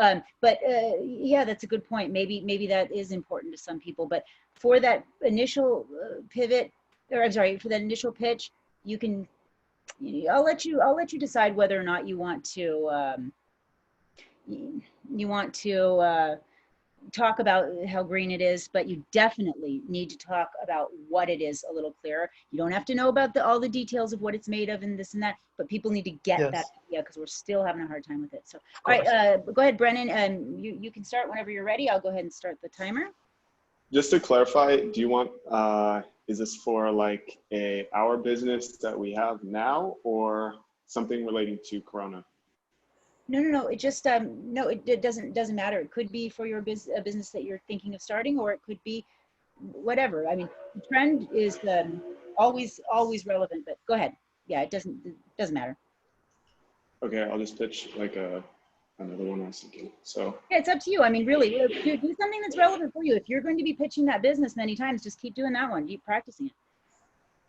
yeah, that's a good point. Maybe that is important to some people. But for that initial pivot, or I'm sorry, for that initial pitch, you can, I'll let you decide whether or not you want to, talk about how green it is, but you definitely need to talk about what it is a little clearer. You don't have to know about all the details of what it's made of and this and that, but people need to get that idea, because we're still having a hard time with it. So, all right, go ahead, Brennan, and you can start whenever you're ready. I'll go ahead and start the timer. Just to clarify, do you want, is this for like our business that we have now, or something relating to Corona? No. It just no. It doesn't matter. It could be for your a business that you're thinking of starting, or it could be whatever. I mean, the trend is always relevant. But go ahead. Yeah, it doesn't matter. Okay, I'll just pitch like another one I was thinking. So yeah, it's up to you. I mean, really, do something that's relevant for you. If you're going to be pitching that business many times, just keep doing that one. Keep practicing it.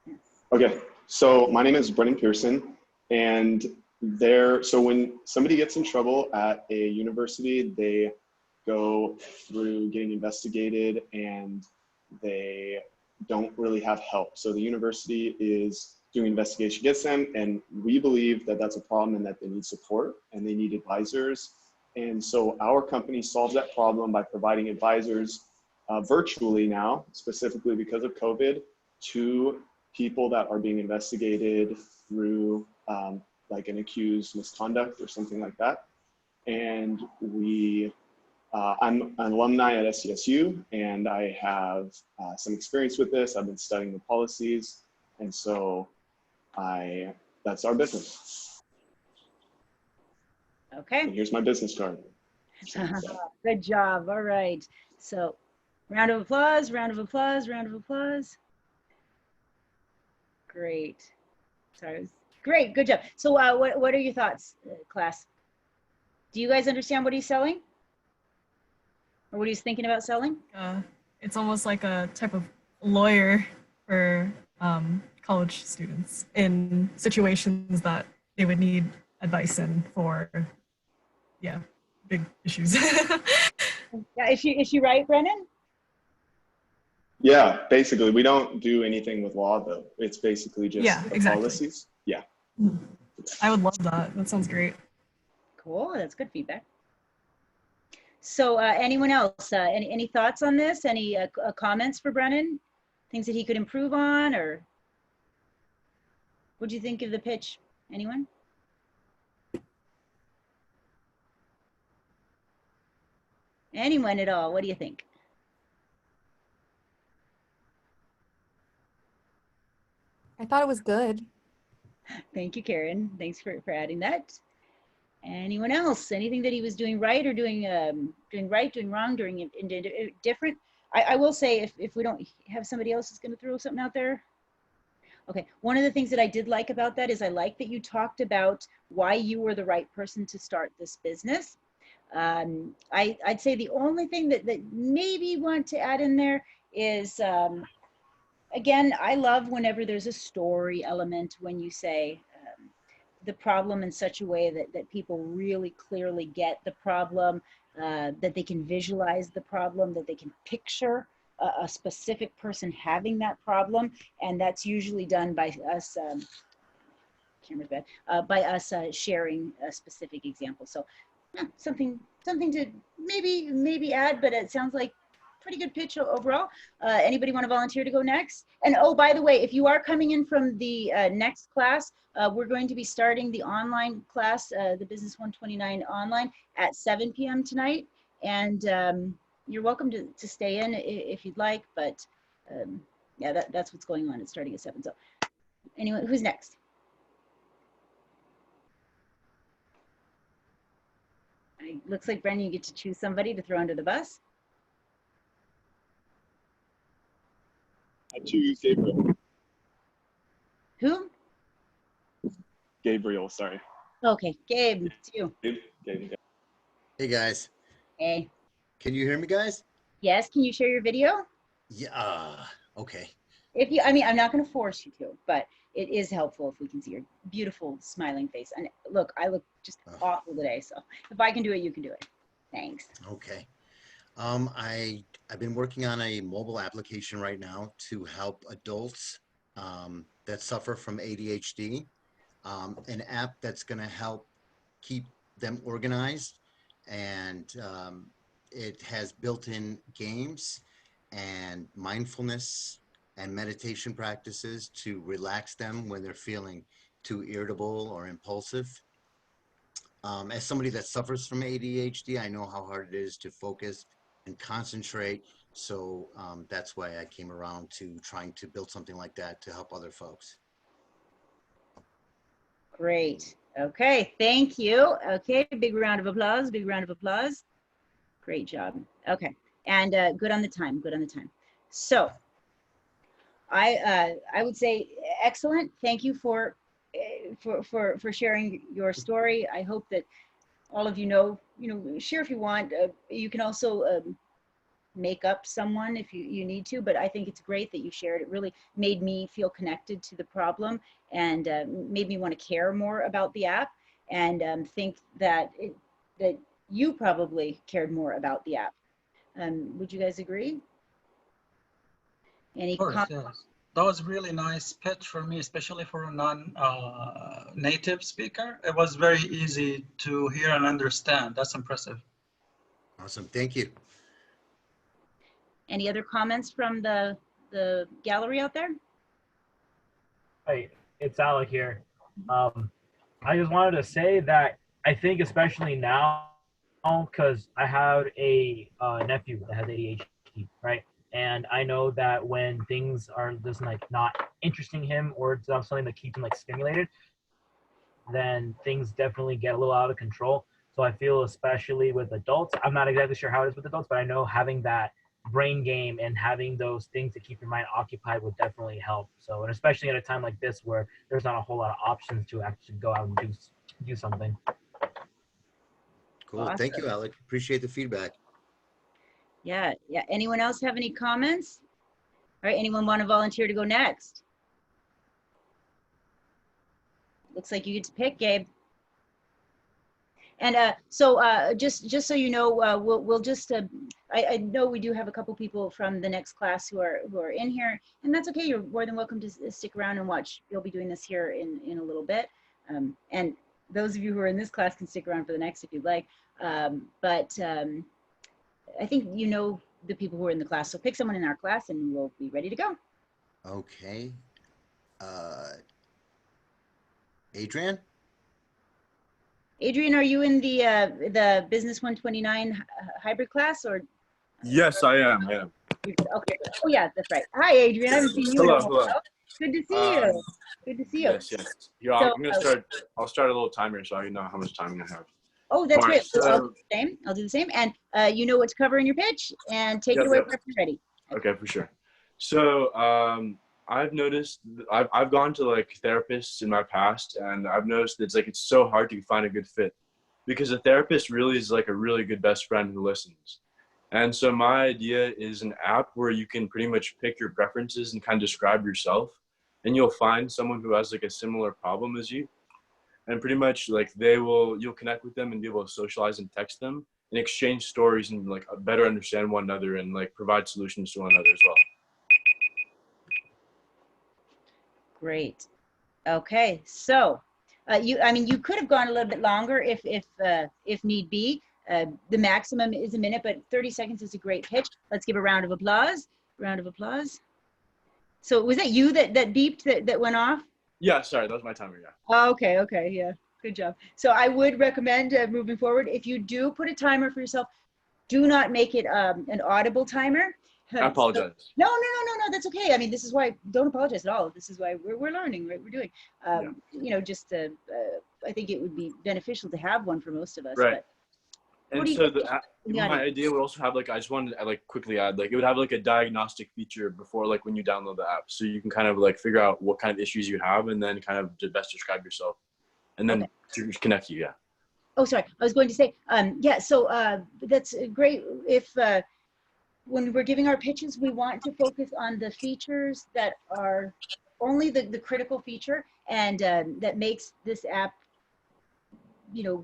Yeah. Okay, so my name is Brennan Pearson, and so when somebody gets in trouble at a university, they go through getting investigated and they don't really have help. So the university is doing investigation against them, and we believe that that's a problem and that they need support and they need advisors. And so our company solves that problem by providing advisors virtually now, specifically because of COVID, to people that are being investigated through like an accused misconduct or something like that. And I'm an alumni at SCSU, and I have some experience with this. I've been studying the policies, and so that's our business. Okay. And here's my business card. Good job. All right. So round of applause, round of applause, round of applause. Great. Sorry. Great. Good job. So what are your thoughts, class? Do you guys understand what he's selling? Or what he's thinking about selling? It's almost like a type of lawyer for college students in situations that they would need advice in for, yeah, big issues. Yeah, is she right, Brennan? Yeah, basically, we don't do anything with law though. It's basically just policies. Yeah. I would love that. That sounds great. Cool. That's good feedback. So anyone else, any thoughts on this? Any comments for Brennan? Things that he could improve on, or what do you think of the pitch? Anyone? Anyone at all? What do you think? I thought it was good. Thank you, Karen. Thanks for adding that. Anyone else? Anything that he was doing right or doing right, doing wrong, doing different? I will say, if we don't have somebody else who's going to throw something out there. Okay, one of the things that I did like about that is I like that you talked about why you were the right person to start this business. I'd say the only thing that maybe you want to add in there is, again, I love whenever there's a story element when you say the problem in such a way that people really clearly get the problem, that they can visualize the problem, that they can picture a specific person having that problem. And that's usually done by us, camera's bad, by us sharing a specific example. So something to maybe add, but it sounds like pretty good pitch overall. Anybody want to volunteer to go next? And oh, by the way, if you are coming in from the next class, we're going to be starting the online class, the Business 129 online at 7 p.m. tonight. And you're welcome to stay in if you'd like, but yeah, that's what's going on. It's starting at 7. So anyone, who's next? Looks like, Brennan, you get to choose somebody to throw under the bus. I choose Gabriel. Who? Gabriel, sorry. Okay, Gabe, it's you. Gabe. Hey guys, Hey. can you hear me, guys? Yes, can you share your video? Yeah. Okay. If you, I mean, I'm not going to force you to, but it is helpful if we can see your beautiful smiling face. And look, I look just awful today, so if I can do it, you can do it. Thanks. Okay. I've been working on a mobile application right now to help adults that suffer from ADHD. An app that's going to help keep them organized, and it has built-in games and mindfulness and meditation practices to relax them when they're feeling too irritable or impulsive. As somebody that suffers from ADHD, I know how hard it is to focus and concentrate. So that's why I came around to trying to build something like that to help other folks. Great. Okay, thank you. Okay, big round of applause, big round of applause. Great job. Okay, and good on the time, good on the time. So I would say excellent. Thank you for sharing your story. I hope that all of you know, share if you want. You can also make up someone if you need to, but I think it's great that you shared. It really made me feel connected to the problem and made me want to care more about the app, and think that that you probably cared more about the app. Would you guys agree? Any comments? Yes. That was really nice pitch for me, especially for a non-native speaker. It was very easy to hear and understand. That's impressive. Awesome. Thank you. Any other comments from the gallery out there? Hi, it's Alec here. I just wanted to say that I think especially now, because I have a nephew that has ADHD, right? And I know that when things are just like not interesting him, or it's not something that keeps him like stimulated, then things definitely get a little out of control. So I feel, especially with adults, I'm not exactly sure how it is with adults, but I know having that brain game and having those things to keep your mind occupied would definitely help. So, and especially at a time like this where there's not a whole lot of options to actually go out and do something. Cool. Awesome. Thank you, Alec. Appreciate the feedback. Yeah. Anyone else have any comments? All right, anyone want to volunteer to go next? Looks like you get to pick, Gabe. And just so you know, we'll just I know we do have a couple people from the next class who are in here, and that's okay. You're more than welcome to stick around and watch. You'll be doing this here in a little bit, and those of you who are in this class can stick around for the next if you'd like. I think you know the people who are in the class, so pick someone in our class and we'll be ready to go. Okay. Adrian? Adrian, are you in the Business 129 hybrid class, or? Yes, I am. Yeah. Okay. Oh yeah, that's right. Hi, Adrian. I haven't seen you. Hello. Good to see you. Good to see you. Yes. Here, I'm gonna start. I'll start a little timer so I know how much time I'm gonna have. Oh, that's All right, great. so, I'll do the same. And you know what to cover in your pitch, and take it away whenever you're ready. Okay, for sure. So I've noticed I've gone to like therapists in my past, and I've noticed it's so hard to find a good fit, because a therapist really is like a really good best friend who listens. And so my idea is an app where you can pretty much pick your preferences and kind of describe yourself, and you'll find someone who has like a similar problem as you, and pretty much like you'll connect with them and be able to socialize and text them and exchange stories and like better understand one another and like provide solutions to one another as well. Great. Okay, so you could have gone a little bit longer if need be. The maximum is a minute, but 30 seconds is a great pitch. Let's give a round of applause. Round of applause. So was that you that beeped that went off? Yeah, sorry, that was my timer. Yeah. Oh, okay, yeah, good job. So I would recommend moving forward, if you do put a timer for yourself, do not make it an audible timer. I apologize. No, that's okay. I mean, this is why, don't apologize at all. This is why we're learning, right? We're doing, you know, just I think it would be beneficial to have one for most of us. Right. But and so my idea would also have like, I just wanted to like quickly add, like it would have like a diagnostic feature before, like when you download the app. So you can kind of like figure out what kind of issues you have and then kind of best describe yourself and then to connect you. Yeah. Oh, sorry. I was going to say, yeah, so that's great. If when we're giving our pitches, we want to focus on the features that are only the critical feature and that makes this app, you know,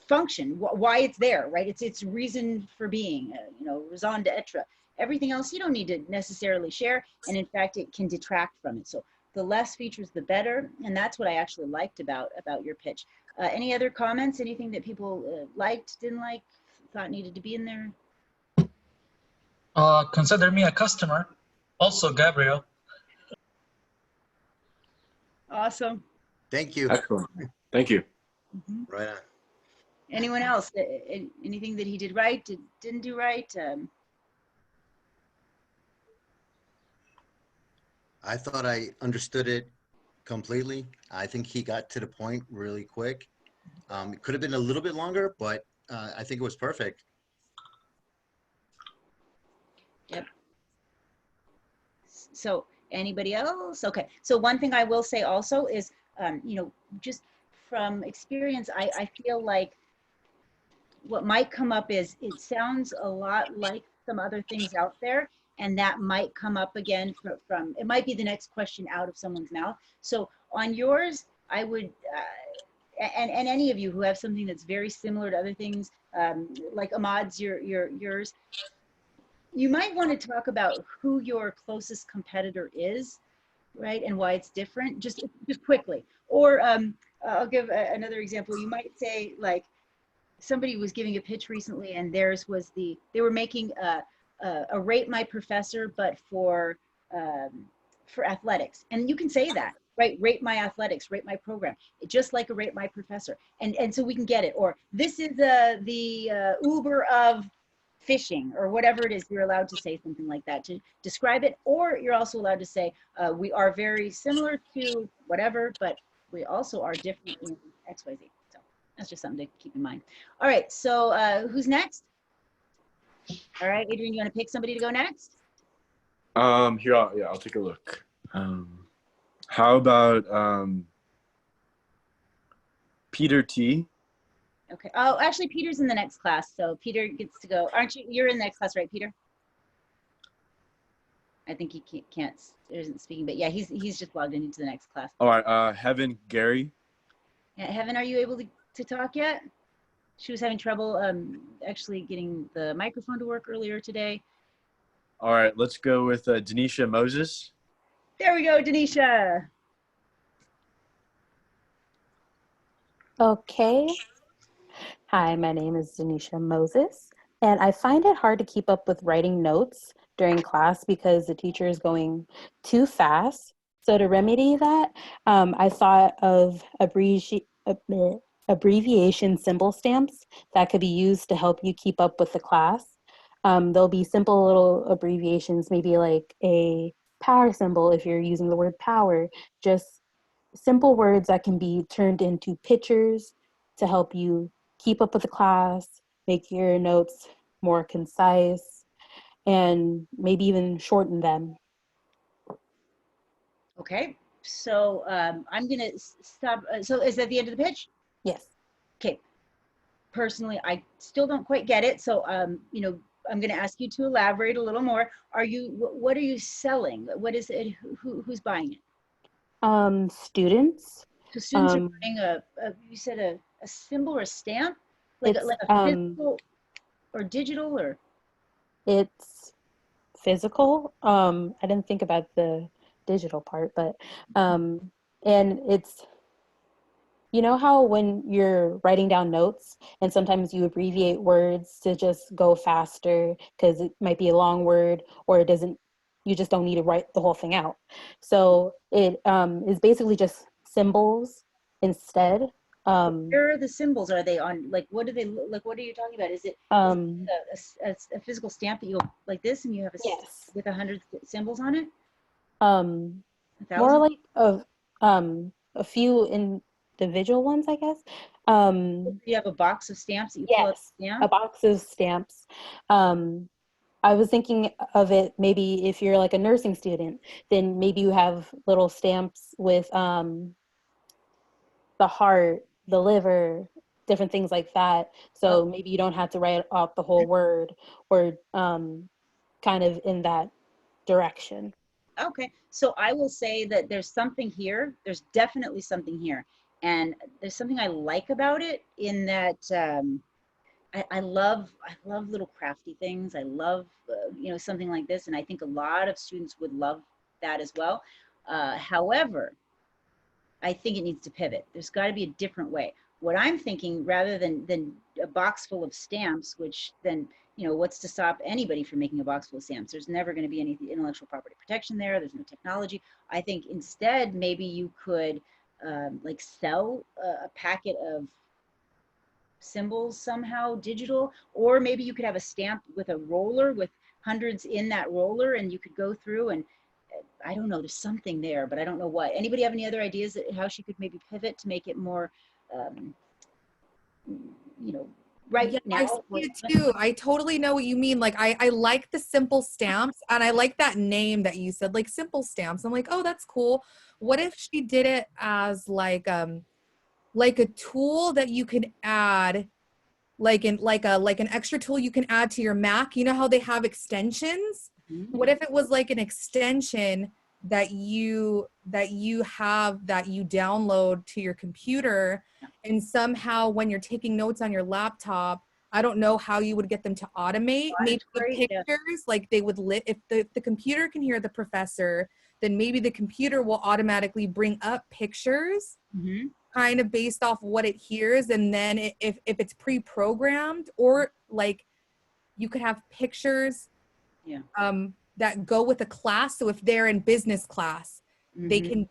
function, why it's there, right? It's reason for being, you know, raison d'etre. Everything else you don't need to necessarily share. And in fact, it can detract from it. So the less features, the better. And that's what I actually liked about your pitch. Any other comments? Anything that people liked, didn't like, thought needed to be in there? Consider me a customer. Also, Gabriel. Awesome. Thank you. Excellent. Thank you. Right on. Anyone else? Anything that he did right, didn't do right? I thought I understood it completely. I think he got to the point really quick. It could have been a little bit longer, but I think it was perfect. Yep. So anybody else? Okay. So one thing I will say also is, you know, just from experience, I feel like what might come up is it sounds a lot like some other things out there, and that might come up again from it might be the next question out of someone's mouth. So on yours, I would, and any of you who have something that's very similar to other things, like Ahmad's, yours, you might want to talk about who your closest competitor is, right, and why it's different, just quickly. Or I'll give another example. You might say, like, somebody was giving a pitch recently, and theirs was they were making a rate my professor, but for athletics. And you can say that, right? Rate my athletics, rate my program, just like a rate my professor. And so we can get it. Or this is the Uber of fishing, or whatever it is. You're allowed to say something like that to describe it. Or you're also allowed to say, we are very similar to whatever, but we also are different in X, Y, Z. So that's just something to keep in mind. All right, so who's next? All right, Adrian, you want to pick somebody to go next? Here, I'll take a look. How about Peter T? Okay. Oh, actually, Peter's in the next class, so Peter gets to go. Aren't you? You're in the next class, right, Peter? I think he isn't speaking, but yeah, he's just logged into the next class. All right, Heaven Gary. Yeah, Heaven, are you able to talk yet? She was having trouble actually getting the microphone to work earlier today. All right, let's go with Denisha Moses. There we go, Denisha. Okay. Hi, my name is Denisha Moses, and I find it hard to keep up with writing notes during class because the teacher is going too fast. So to remedy that, I thought of abbreviation symbol stamps that could be used to help you keep up with the class. There'll be simple little abbreviations, maybe like a power symbol if you're using the word power, just simple words that can be turned into pictures to help you keep up with the class, make your notes more concise, and maybe even shorten them. Okay, so I'm gonna stop. So is that the end of the pitch? Yes. Okay. Personally, I still don't quite get it. So, you know, I'm going to ask you to elaborate a little more. What are you selling? What is it? Who's buying it? Students. So students are buying you said a symbol or a stamp? Like a physical or digital, or? It's physical. I didn't think about the digital part, but, and it's, you know how when you're writing down notes and sometimes you abbreviate words to just go faster because it might be a long word, or you just don't need to write the whole thing out. So it is basically just symbols instead Where are the symbols? Are they on, like, what do they look like? What are you talking about? Is it a physical stamp that you go like this and you have Yes. with 100 symbols on it? More like a few individual ones, I guess. You have a box of stamps that you pull out? Yes, a box of stamps. I was thinking of it, maybe if you're like a nursing student, then maybe you have little stamps with the heart, the liver, different things like that. So maybe you don't have to write out the whole word, or kind of in that direction. Okay, so I will say that there's something here. There's definitely something here. And there's something I like about it in that I love little crafty things. I love, something like this. And I think a lot of students would love that as well. However, I think it needs to pivot. There's got to be a different way. What I'm thinking, rather than a box full of stamps, which then, what's to stop anybody from making a box full of stamps? There's never going to be any intellectual property protection there. There's no technology. I think instead, maybe you could like sell a packet of symbols somehow digital, or maybe you could have a stamp with a roller with hundreds in that roller, and you could go through and I don't know, there's something there, but I don't know what. Anybody have any other ideas that how she could maybe pivot to make it more, right now? I see it too. I totally know what you mean. Like, I like the simple stamps, and I like that name that you said, like simple stamps. I'm like, oh, that's cool. What if she did it as like a tool that you can add, like an extra tool you can add to your Mac? You know how they have extensions? What if it was like an extension that you download to your computer, and somehow when you're taking notes on your laptop, I don't know how you would get them to automate. Maybe the pictures, like they would if the computer can hear the professor, then maybe the computer will automatically bring up pictures kind of based off what it hears. And then if it's pre-programmed, or like you could have pictures that go with a class. So if they're in business class, they can,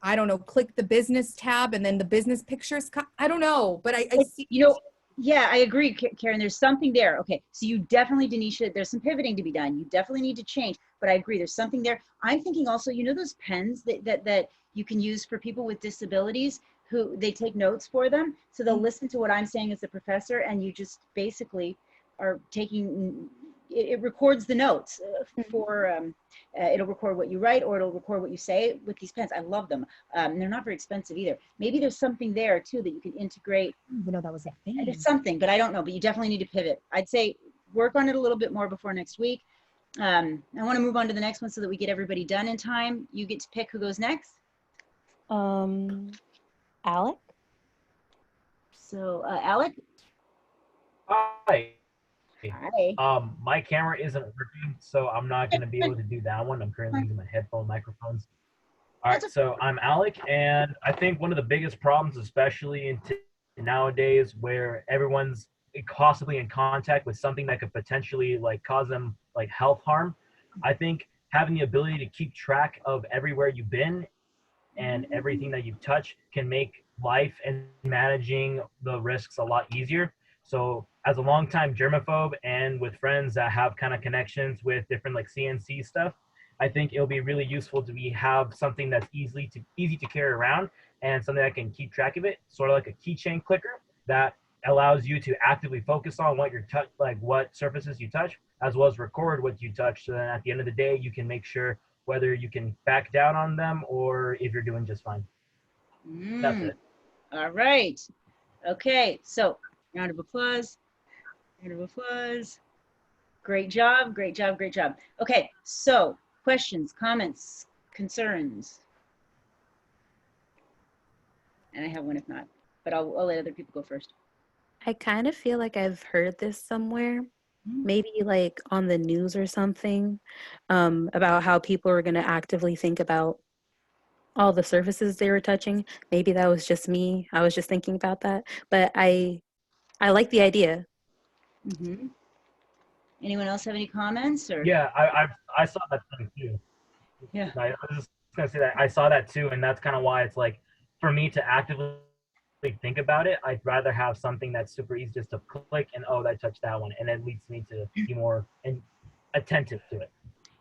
I don't know, click the business tab and then the business pictures. I don't know, but I see. Yeah, I agree, Karen. There's something there. Okay, so you definitely, Denisha, there's some pivoting to be done. You definitely need to change, but I agree, there's something there. I'm thinking also, those pens that you can use for people with disabilities who they take notes for them. So they'll listen to what I'm saying as a professor, and you just basically are taking, it records the notes for, it'll record what you write, or it'll record what you say with these pens. I love them. They're not very expensive either. Maybe there's something there too that you can integrate. I didn't even know that was a thing. There's something, but I don't know, but you definitely need to pivot. I'd say work on it a little bit more before next week. I want to move on to the next one so that we get everybody done in time. You get to pick who goes next. Alec. So Alec. Hi. Hi. My camera isn't working, so I'm not going to be able to do that one. I'm currently using my headphone microphones. All right, so I'm Alec, and I think one of the biggest problems, especially in nowadays, where everyone's constantly in contact with something that could potentially like cause them like health harm, I think having the ability to keep track of everywhere you've been and everything that you touch can make life and managing the risks a lot easier. So as a longtime germaphobe and with friends that have kind of connections with different like CNC stuff, I think it'll be really useful to have something that's easy to carry around, and something that can keep track of it, sort of like a keychain clicker that allows you to actively focus on what you're what surfaces you touch, as well as record what you touch. So then at the end of the day, you can make sure whether you can back down on them or if you're doing just fine. That's it. All right. Okay. So round of applause. Round of applause. Great job. Great job. Great job. Okay. So questions, comments, concerns? And I have one if not, but I'll let other people go first. I kind of feel like I've heard this somewhere, maybe like on the news or something, about how people were going to actively think about all the surfaces they were touching. Maybe that was just me. I was just thinking about that, but I like the idea. Anyone else have any comments? Or yeah, I saw that thing too. Yeah, I was just gonna say that I saw that too, and that's kind of why it's like for me to actively think about it. I'd rather have something that's super easy just to click and, oh, I touched that one. And it leads me to be more attentive to it.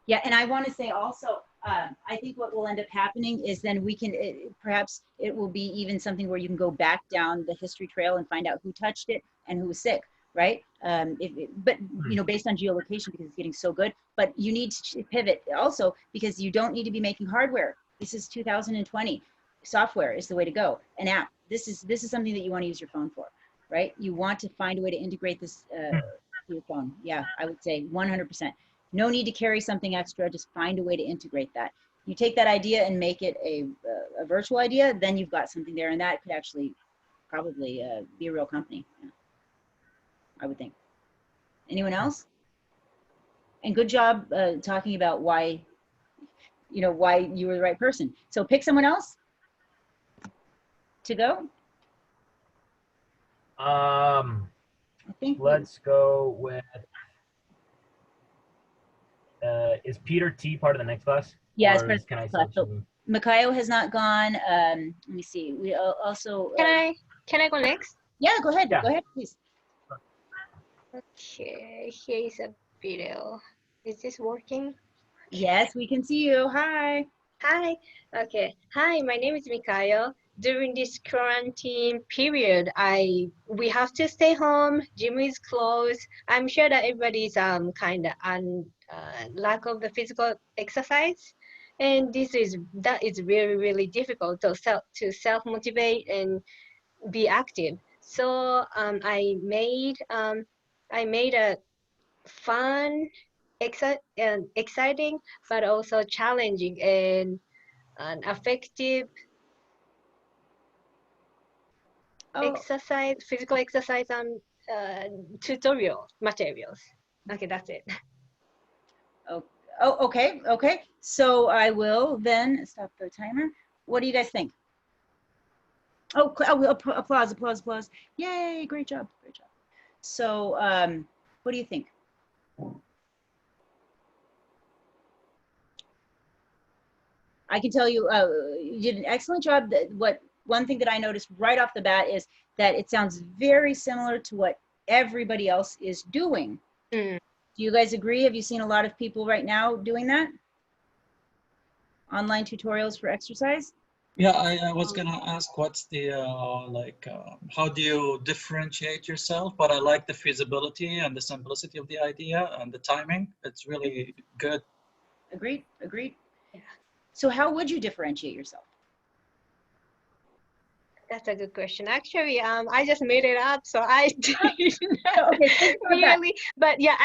Yeah, and I want to say also, I think what will end up happening is then we can, perhaps it will be even something where you can go back down the history trail and find out who touched it and who was sick, right? But, you know, based on geolocation, because it's getting so good, but you need to pivot also because you don't need to be making hardware. This is 2020. Software is the way to go. An app. This is something that you want to use your phone for, right? You want to find a way to integrate this to your phone. Yeah, I would say 100%. No need to carry something extra. Just find a way to integrate that. You take that idea and make it a virtual idea, then you've got something there, and that could actually probably be a real company. Yeah, I would think. Anyone else? And good job talking about why, you know, why you were the right person. So pick someone else to go. I think let's go with. Is Peter T part of the next class? Yes, can I class. So Makayo has not gone. Let me see. We also. Can I go next? Yeah, go ahead. Yeah. Go ahead, please. Okay, here is a video. Is this working? Yes, we can see you. Hi. Hi. Okay. Hi, my name is Mikayo. During this quarantine period, we have to stay home. Gym is closed. I'm sure that everybody's kind of on lack of the physical exercise, and that is really, really difficult to self motivate and be active. So I made a fun, exciting, but also challenging and effective physical exercise tutorial materials. Okay, that's it. Oh, okay. So I will then stop the timer. What do you guys think? Oh, applause. Yay, great job. So what do you think? I can tell you, you did an excellent job. One thing that I noticed right off the bat is that it sounds very similar to what everybody else is doing. Do you guys agree? Have you seen a lot of people right now doing that? Online tutorials for exercise? Yeah, I was gonna ask what's the how do you differentiate yourself? But I like the feasibility and the simplicity of the idea and the timing. It's really good. Agreed. Yeah. So how would you differentiate yourself? That's a good question. Actually, I just made it up, so I didn't really. But yeah,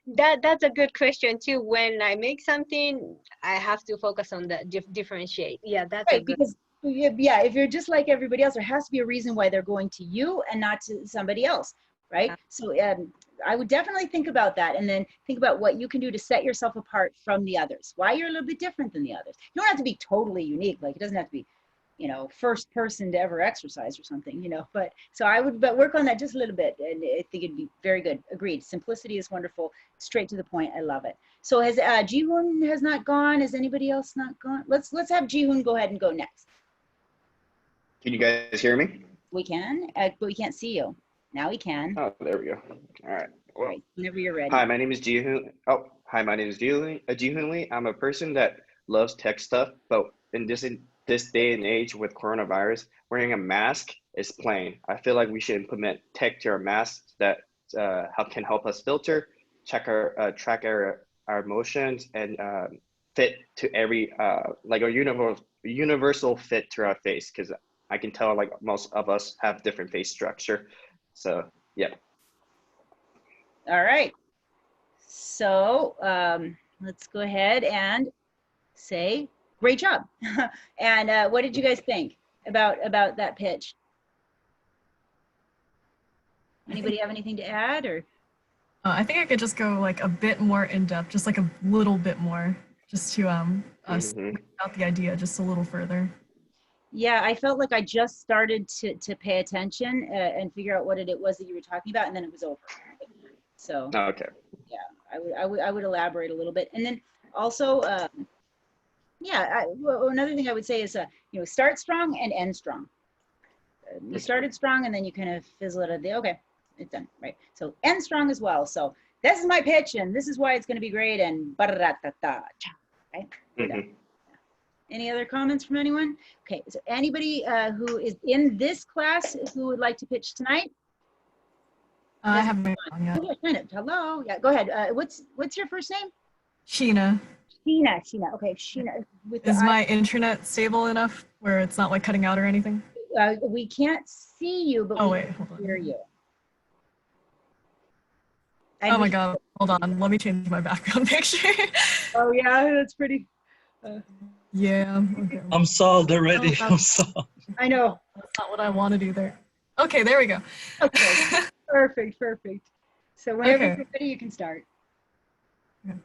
that's a good question too. When I make something, I have to focus on the differentiate. Yeah, that's right, because yeah, if you're just like everybody else, there has to be a reason why they're going to you and not to somebody else, right? Yeah. So I would definitely think about that, and then think about what you can do to set yourself apart from the others. Why you're a little bit different than the others. You don't have to be totally unique. Like it doesn't have to be, you know, first person to ever exercise or something, you know, but work on that just a little bit, and I think it'd be very good. Agreed. Simplicity is wonderful. Straight to the point. I love it. So has Jihoon has not gone? Has anybody else not gone? Let's have Jihoon go ahead and go next. Can you guys hear me? We can, but we can't see you. Now we can. Oh, there we go. All right. Well, right. Whenever you're ready. Hi, my name is Jihoon. Oh, hi, my name is Jihoon Lee. I'm a person that loves tech stuff, but in this day and age with coronavirus, wearing a mask is plain. I feel like we should implement tech to our masks that can help us filter, track our emotions, and fit to every like a universal fit to our face. Because I can tell like most of us have different face structure. So yeah. All right. So let's go ahead and say great job. And what did you guys think about that pitch? Anybody have anything to add, or? I think I could just go like a bit more in depth, just like a little bit more, just to out the idea just a little further. Yeah, I felt like I just started to pay attention and figure out what it was that you were talking about, and then it was over. So okay. Yeah, I would elaborate a little bit, and then also, yeah, another thing I would say is, you know, start strong and end strong. you started strong and then you kind of fizzle it at the, okay, it's done, right? So end strong as well. So this is my pitch and this is why it's going to be great and ba-da-da-da-da, right? Any other comments from anyone? Okay, so anybody who is in this class who would like to pitch tonight? I haven't gone yet. Hello, yeah, go ahead. What's your first name? Sheena. Sheena, okay, Sheena. Is my internet stable enough where it's not like cutting out or anything? We can't see you, but we can hear you. Oh my God, hold on. Let me change my background picture. Oh yeah, that's pretty. Yeah. Okay. I'm solved already. I'm solved. I know. That's not what I wanted either. Okay, there we go. Okay, perfect. So whenever you're ready, you can start. Okay.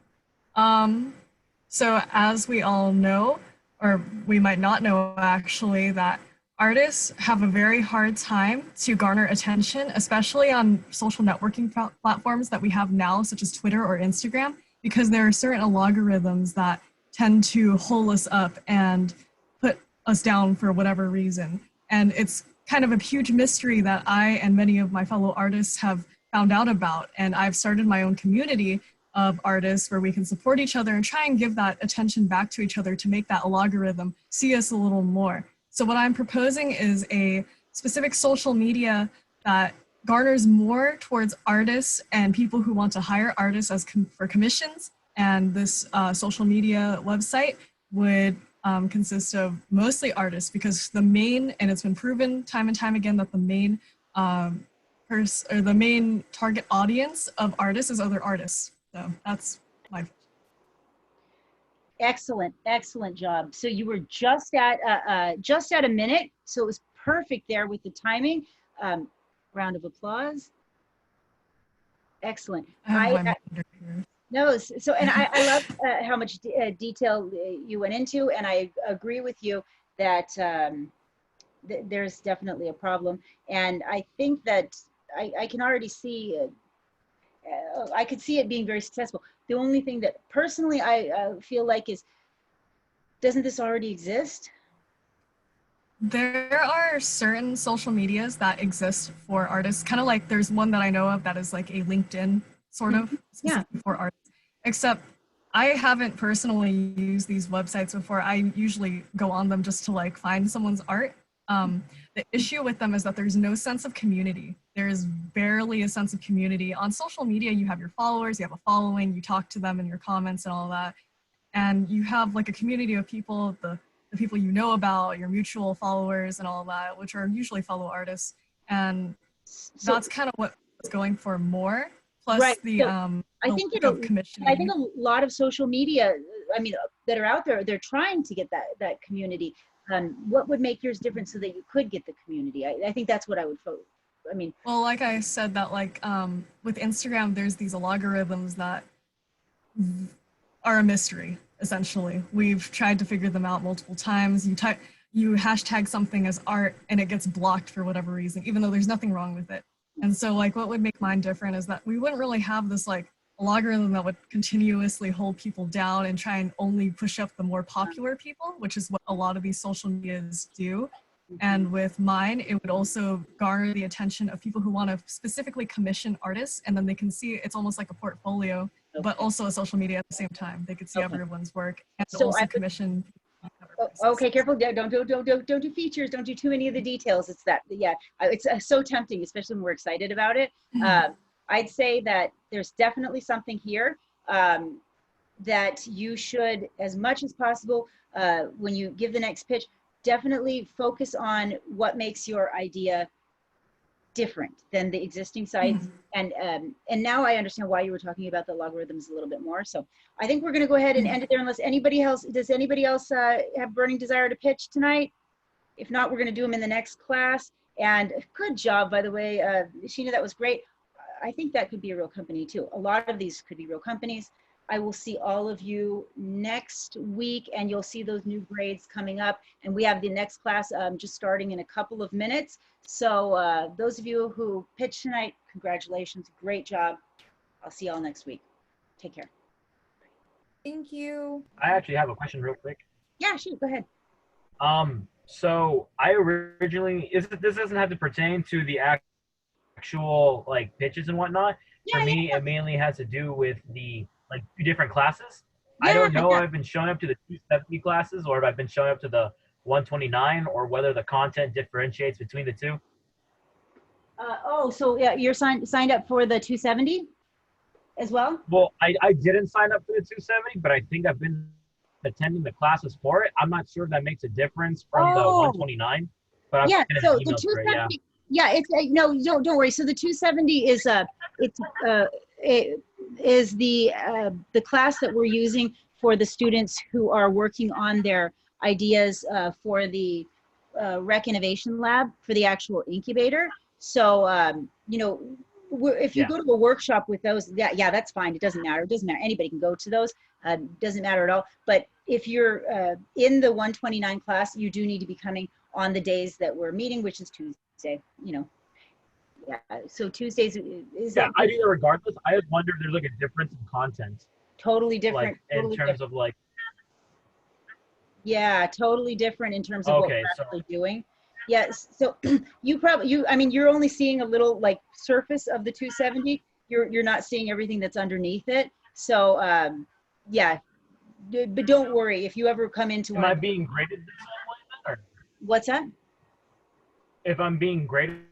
So as we all know, or we might not know actually, that artists have a very hard time to garner attention, especially on social networking platforms that we have now, such as Twitter or Instagram, because there are certain algorithms that tend to hold us up and put us down for whatever reason. And it's kind of a huge mystery that I and many of my fellow artists have found out about. And I've started my own community of artists where we can support each other and try and give that attention back to each other to make that algorithm see us a little more. So what I'm proposing is a specific social media that garners more towards artists and people who want to hire artists as for commissions. And this social media website would consist of mostly artists, because the main, and it's been proven time and time again, that the main the main target audience of artists is other artists. So that's my. Excellent job. So you were just at a minute, so it was perfect there with the timing. Round of applause. Excellent. No, so and I love how much detail you went into, and I agree with you that there's definitely a problem, and I think that I can already see I could see it being very successful. The only thing that personally I feel like is, doesn't this already exist? There are certain social medias that exist for artists, kind of like there's one that I know of that is like a LinkedIn sort of for artists, except I haven't personally used these websites before. I usually go on them just to like find someone's art. The issue with them is that there's no sense of community. There's barely a sense of community. On social media, you have your followers, you have a following, you talk to them in your comments and all that. And you have like a community of people, the people you know about, your mutual followers and all that, which are usually fellow artists. And that's kind of what it's going for more. Plus the I think a lot of social media, I mean, that are out there, they're trying to get that community. What would make yours different so that you could get the community? I think that's what I would I mean, well, like I said, that like with Instagram, there's these algorithms that are a mystery. Essentially, we've tried to figure them out multiple times. You hashtag something as art and it gets blocked for whatever reason, even though there's nothing wrong with it. And so like what would make mine different is that we wouldn't really have this like algorithm that would continuously hold people down and try and only push up the more popular people, which is what a lot of these social medias do. And with mine, it would also garner the attention of people who want to specifically commission artists, and then they can see it's almost like a portfolio, but also a social media at the same time. They could see everyone's work and also commission. Okay, careful! Don't do features. Don't do too many of the details. It's that, it's so tempting, especially when we're excited about it. I'd say that there's definitely something here that you should, as much as possible, when you give the next pitch, definitely focus on what makes your idea different than the existing sites. And now I understand why you were talking about the logarithms a little bit more. So I think we're going to go ahead and end it there, unless anybody else, does anybody else have burning desire to pitch tonight? If not, we're going to do them in the next class. And good job, by the way, Sheena, that was great. I think that could be a real company too. A lot of these could be real companies. I will see all of you next week, and you'll see those new grades coming up. And we have the next class just starting in a couple of minutes. So those of you who pitched tonight, congratulations, great job. I'll see y'all next week. Take care. Thank you. I actually have a question real quick. Yeah, shoot, go ahead. So I originally, this doesn't have to pertain to the actual like pitches and whatnot. For me, it mainly has to do with the like 2 different classes. I don't know if I've been showing up to the 270 classes or if I've been showing up to the 129 or whether the content differentiates between the two. So yeah, you're signed up for the 270 as well? Well, I didn't sign up for the 270, but I think I've been attending the classes for it. I'm not sure if that makes a difference from the 129, but I've yeah. been So the 270, yeah, it's no, don't worry. So the 270 is it is the class that we're using for the students who are working on their ideas for the Rec Innovation Lab for the actual incubator. So you know, if you go to a workshop with those, yeah, that's fine. It doesn't matter. It doesn't matter. Anybody can go to those. Doesn't matter at all. But if you're in the 129 class, you do need to be coming on the days that we're meeting, which is Tuesday. You know, yeah. So Tuesdays is I do that regardless. I just wonder if there's like a difference in content. Totally different. Like in terms of like. Yeah, totally different in terms of what we're actually doing. Yes, so I mean, you're only seeing a little like surface of the 270. You're not seeing everything that's underneath it. So yeah, but don't worry if you ever come into. Am I being graded the same way then, or? What's that? If I'm being graded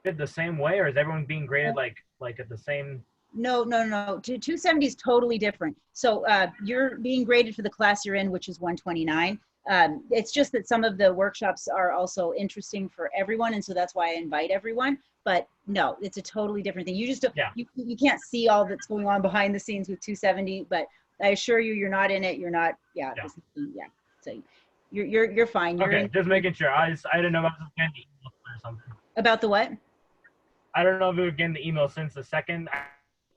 the same way, or is everyone being graded like at the same? No. 270 is totally different. So you're being graded for the class you're in, which is 129. It's just that some of the workshops are also interesting for everyone, and so that's why I invite everyone. But no, it's a totally different thing. You just you can't see all that's going on behind the scenes with 270. But I assure you, you're not in it. You're not. Yeah. So you're fine. Okay, just making sure. I didn't know if I was getting the email or something. About the what? I don't know if we were getting the email since the second.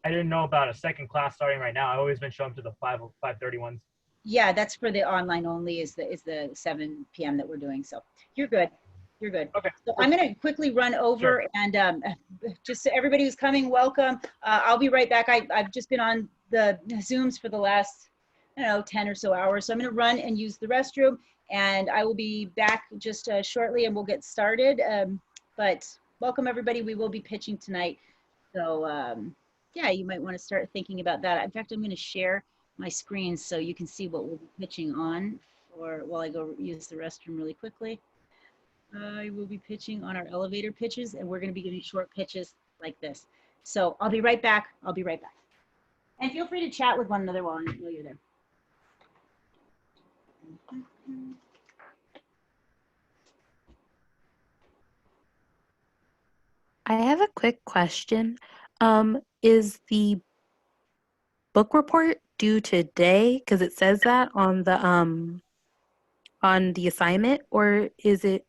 I didn't know about a second class starting right now. I've always been showing up to the 5:30 ones. Yeah, that's for the online only is the 7 p.m. that we're doing. So you're good. You're good. Okay. So I'm going to quickly run over and just so everybody who's coming, welcome. I'll be right back. I've just been on the Zooms for the last, I don't know, 10 or so hours. So I'm going to run and use the restroom, and I will be back just shortly and we'll get started. But welcome everybody. We will be pitching tonight. So yeah, you might want to start thinking about that. In fact, I'm going to share my screen so you can see what we'll be pitching on for while I go use the restroom really quickly. I will be pitching on our elevator pitches, and we're going to be giving short pitches like this. So I'll be right back. I'll be right back. And feel free to chat with one another while you're there. I have a quick question. Is the book report due today? Because it says that on the assignment, or is it?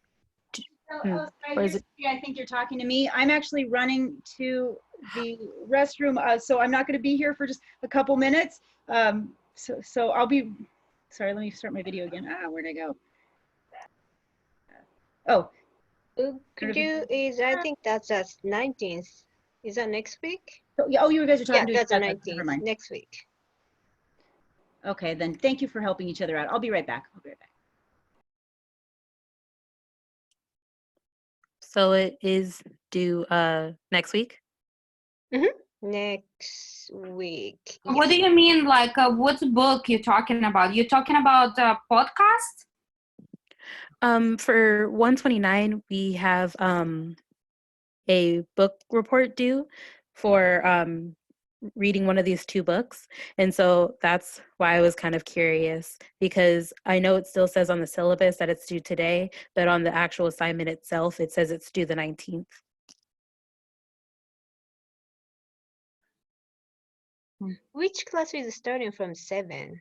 Or is it? I think you're talking to me. I'm actually running to the restroom, so I'm not going to be here for just a couple minutes. So I'll be. Sorry, let me start my video again. Where'd I go? Oh. Could you I think that's 19th. Is that next week? Oh, you guys are talking to that's the 19th. Never mind. Next week. Okay, then thank you for helping each other out. I'll be right back. So it is due next week? Next week. What do you mean? Like, what book you're talking about? You're talking about podcast? For 129, we have a book report due for reading one of these 2 books. And so that's why I was kind of curious, because I know it still says on the syllabus that it's due today, but on the actual assignment itself, it says it's due the 19th. Which class is starting from 7?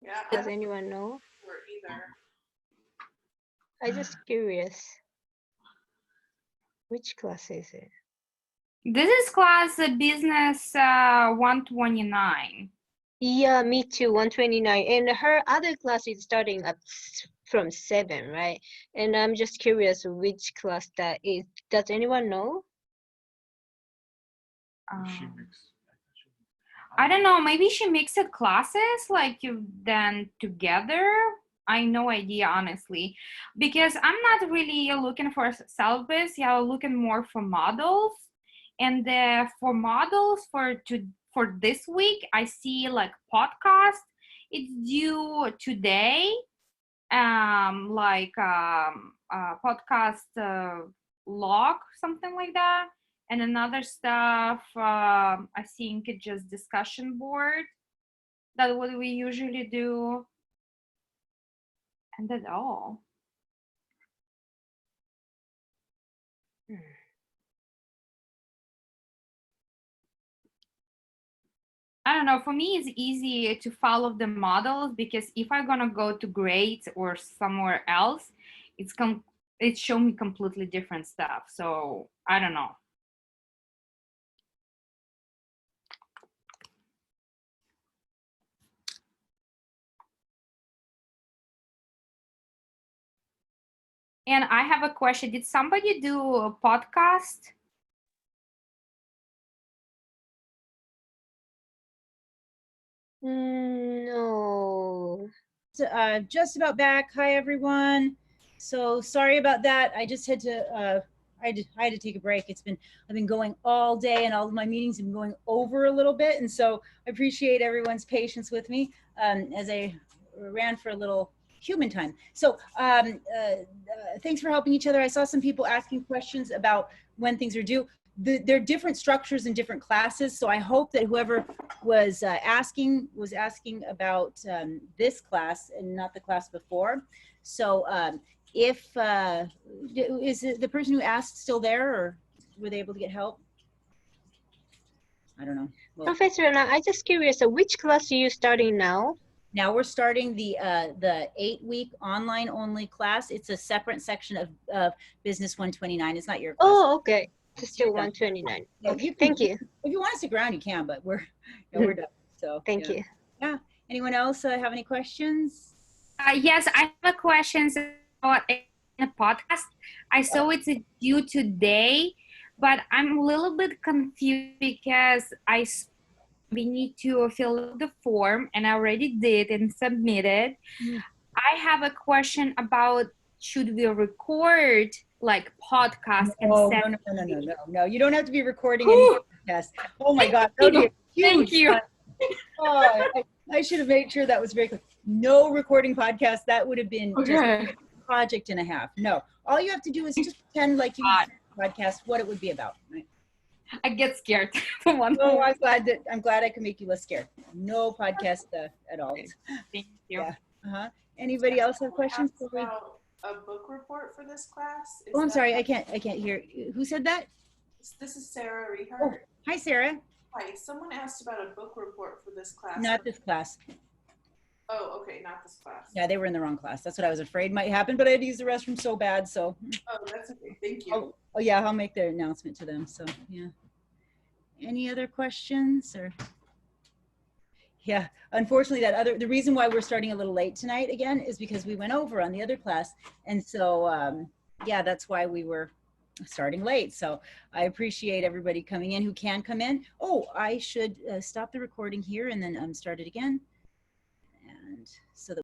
Yeah. Does anyone know? I'm just curious. Which class is it? This is class business 129. Yeah, me too, 129. And her other class is starting up from 7, right? And I'm just curious which class that is. Does anyone know? I don't know, maybe she mixed classes like you then together. I no idea, honestly, because I'm not really looking for self-biz. Yeah, I'm looking more for models, and for models for this week, I see like podcast. It's due today, podcast log, something like that, and another stuff. I think it's just discussion board. That's what we usually do. And that's all. I don't know. For me, it's easy to follow the models because if I'm gonna go to grades or somewhere else, it show me completely different stuff. So I don't know. And I have a question. Did somebody do a podcast? No. Just about back. Hi, everyone. So sorry about that. I just had to, I had to take a break. I've been going all day and all of my meetings have been going over a little bit. And so I appreciate everyone's patience with me as I ran for a little human time. So thanks for helping each other. I saw some people asking questions about when things are due. There are different structures in different classes. So I hope that whoever was asking about this class and not the class before. So is the person who asked still there, or were they able to get help? I don't know. Well, Professor, I'm just curious, which class are you starting now? Now we're starting the 8-week online only class. It's a separate section of Business 129. It's not your class. Oh, okay. It's still 129. Yeah, Okay, thank you. If you want to stick around, you can, but we're done. So thank you. Yeah. Anyone else have any questions? Yes, I have a question about the podcast. I saw it's due today, but I'm a little bit confused because we need to fill out the form, and I already did and submitted. I have a question about, should we record like podcast and send? No. You don't have to be recording any podcast. Oh my God. That would be a huge Thank you. Oh, I should have made sure that was very clear. No recording podcast. That would have been just a project and a half. No, all you have to do is just pretend like you podcast what it would be about. Right? I get scared for one. No, I'm glad I can make you less scared. No podcast at all. Thank you. Yeah. Anybody else have questions? About a book report for this class? Oh, I'm sorry. I can't hear. Who said that? This is Sarah Rehart. Oh, hi, Sarah. Hi. Someone asked about a book report for this class. Not this class. Oh, okay. Not this class. Yeah, they were in the wrong class. That's what I was afraid might happen, but I had to use the restroom so bad. So. Oh, that's okay. Thank you. Oh yeah, I'll make the announcement to them. So yeah. Any other questions or? Yeah, unfortunately the reason why we're starting a little late tonight again is because we went over on the other class. And so, yeah, that's why we were starting late. So I appreciate everybody coming in who can come in. Oh, I should stop the recording here and then start it again. And so that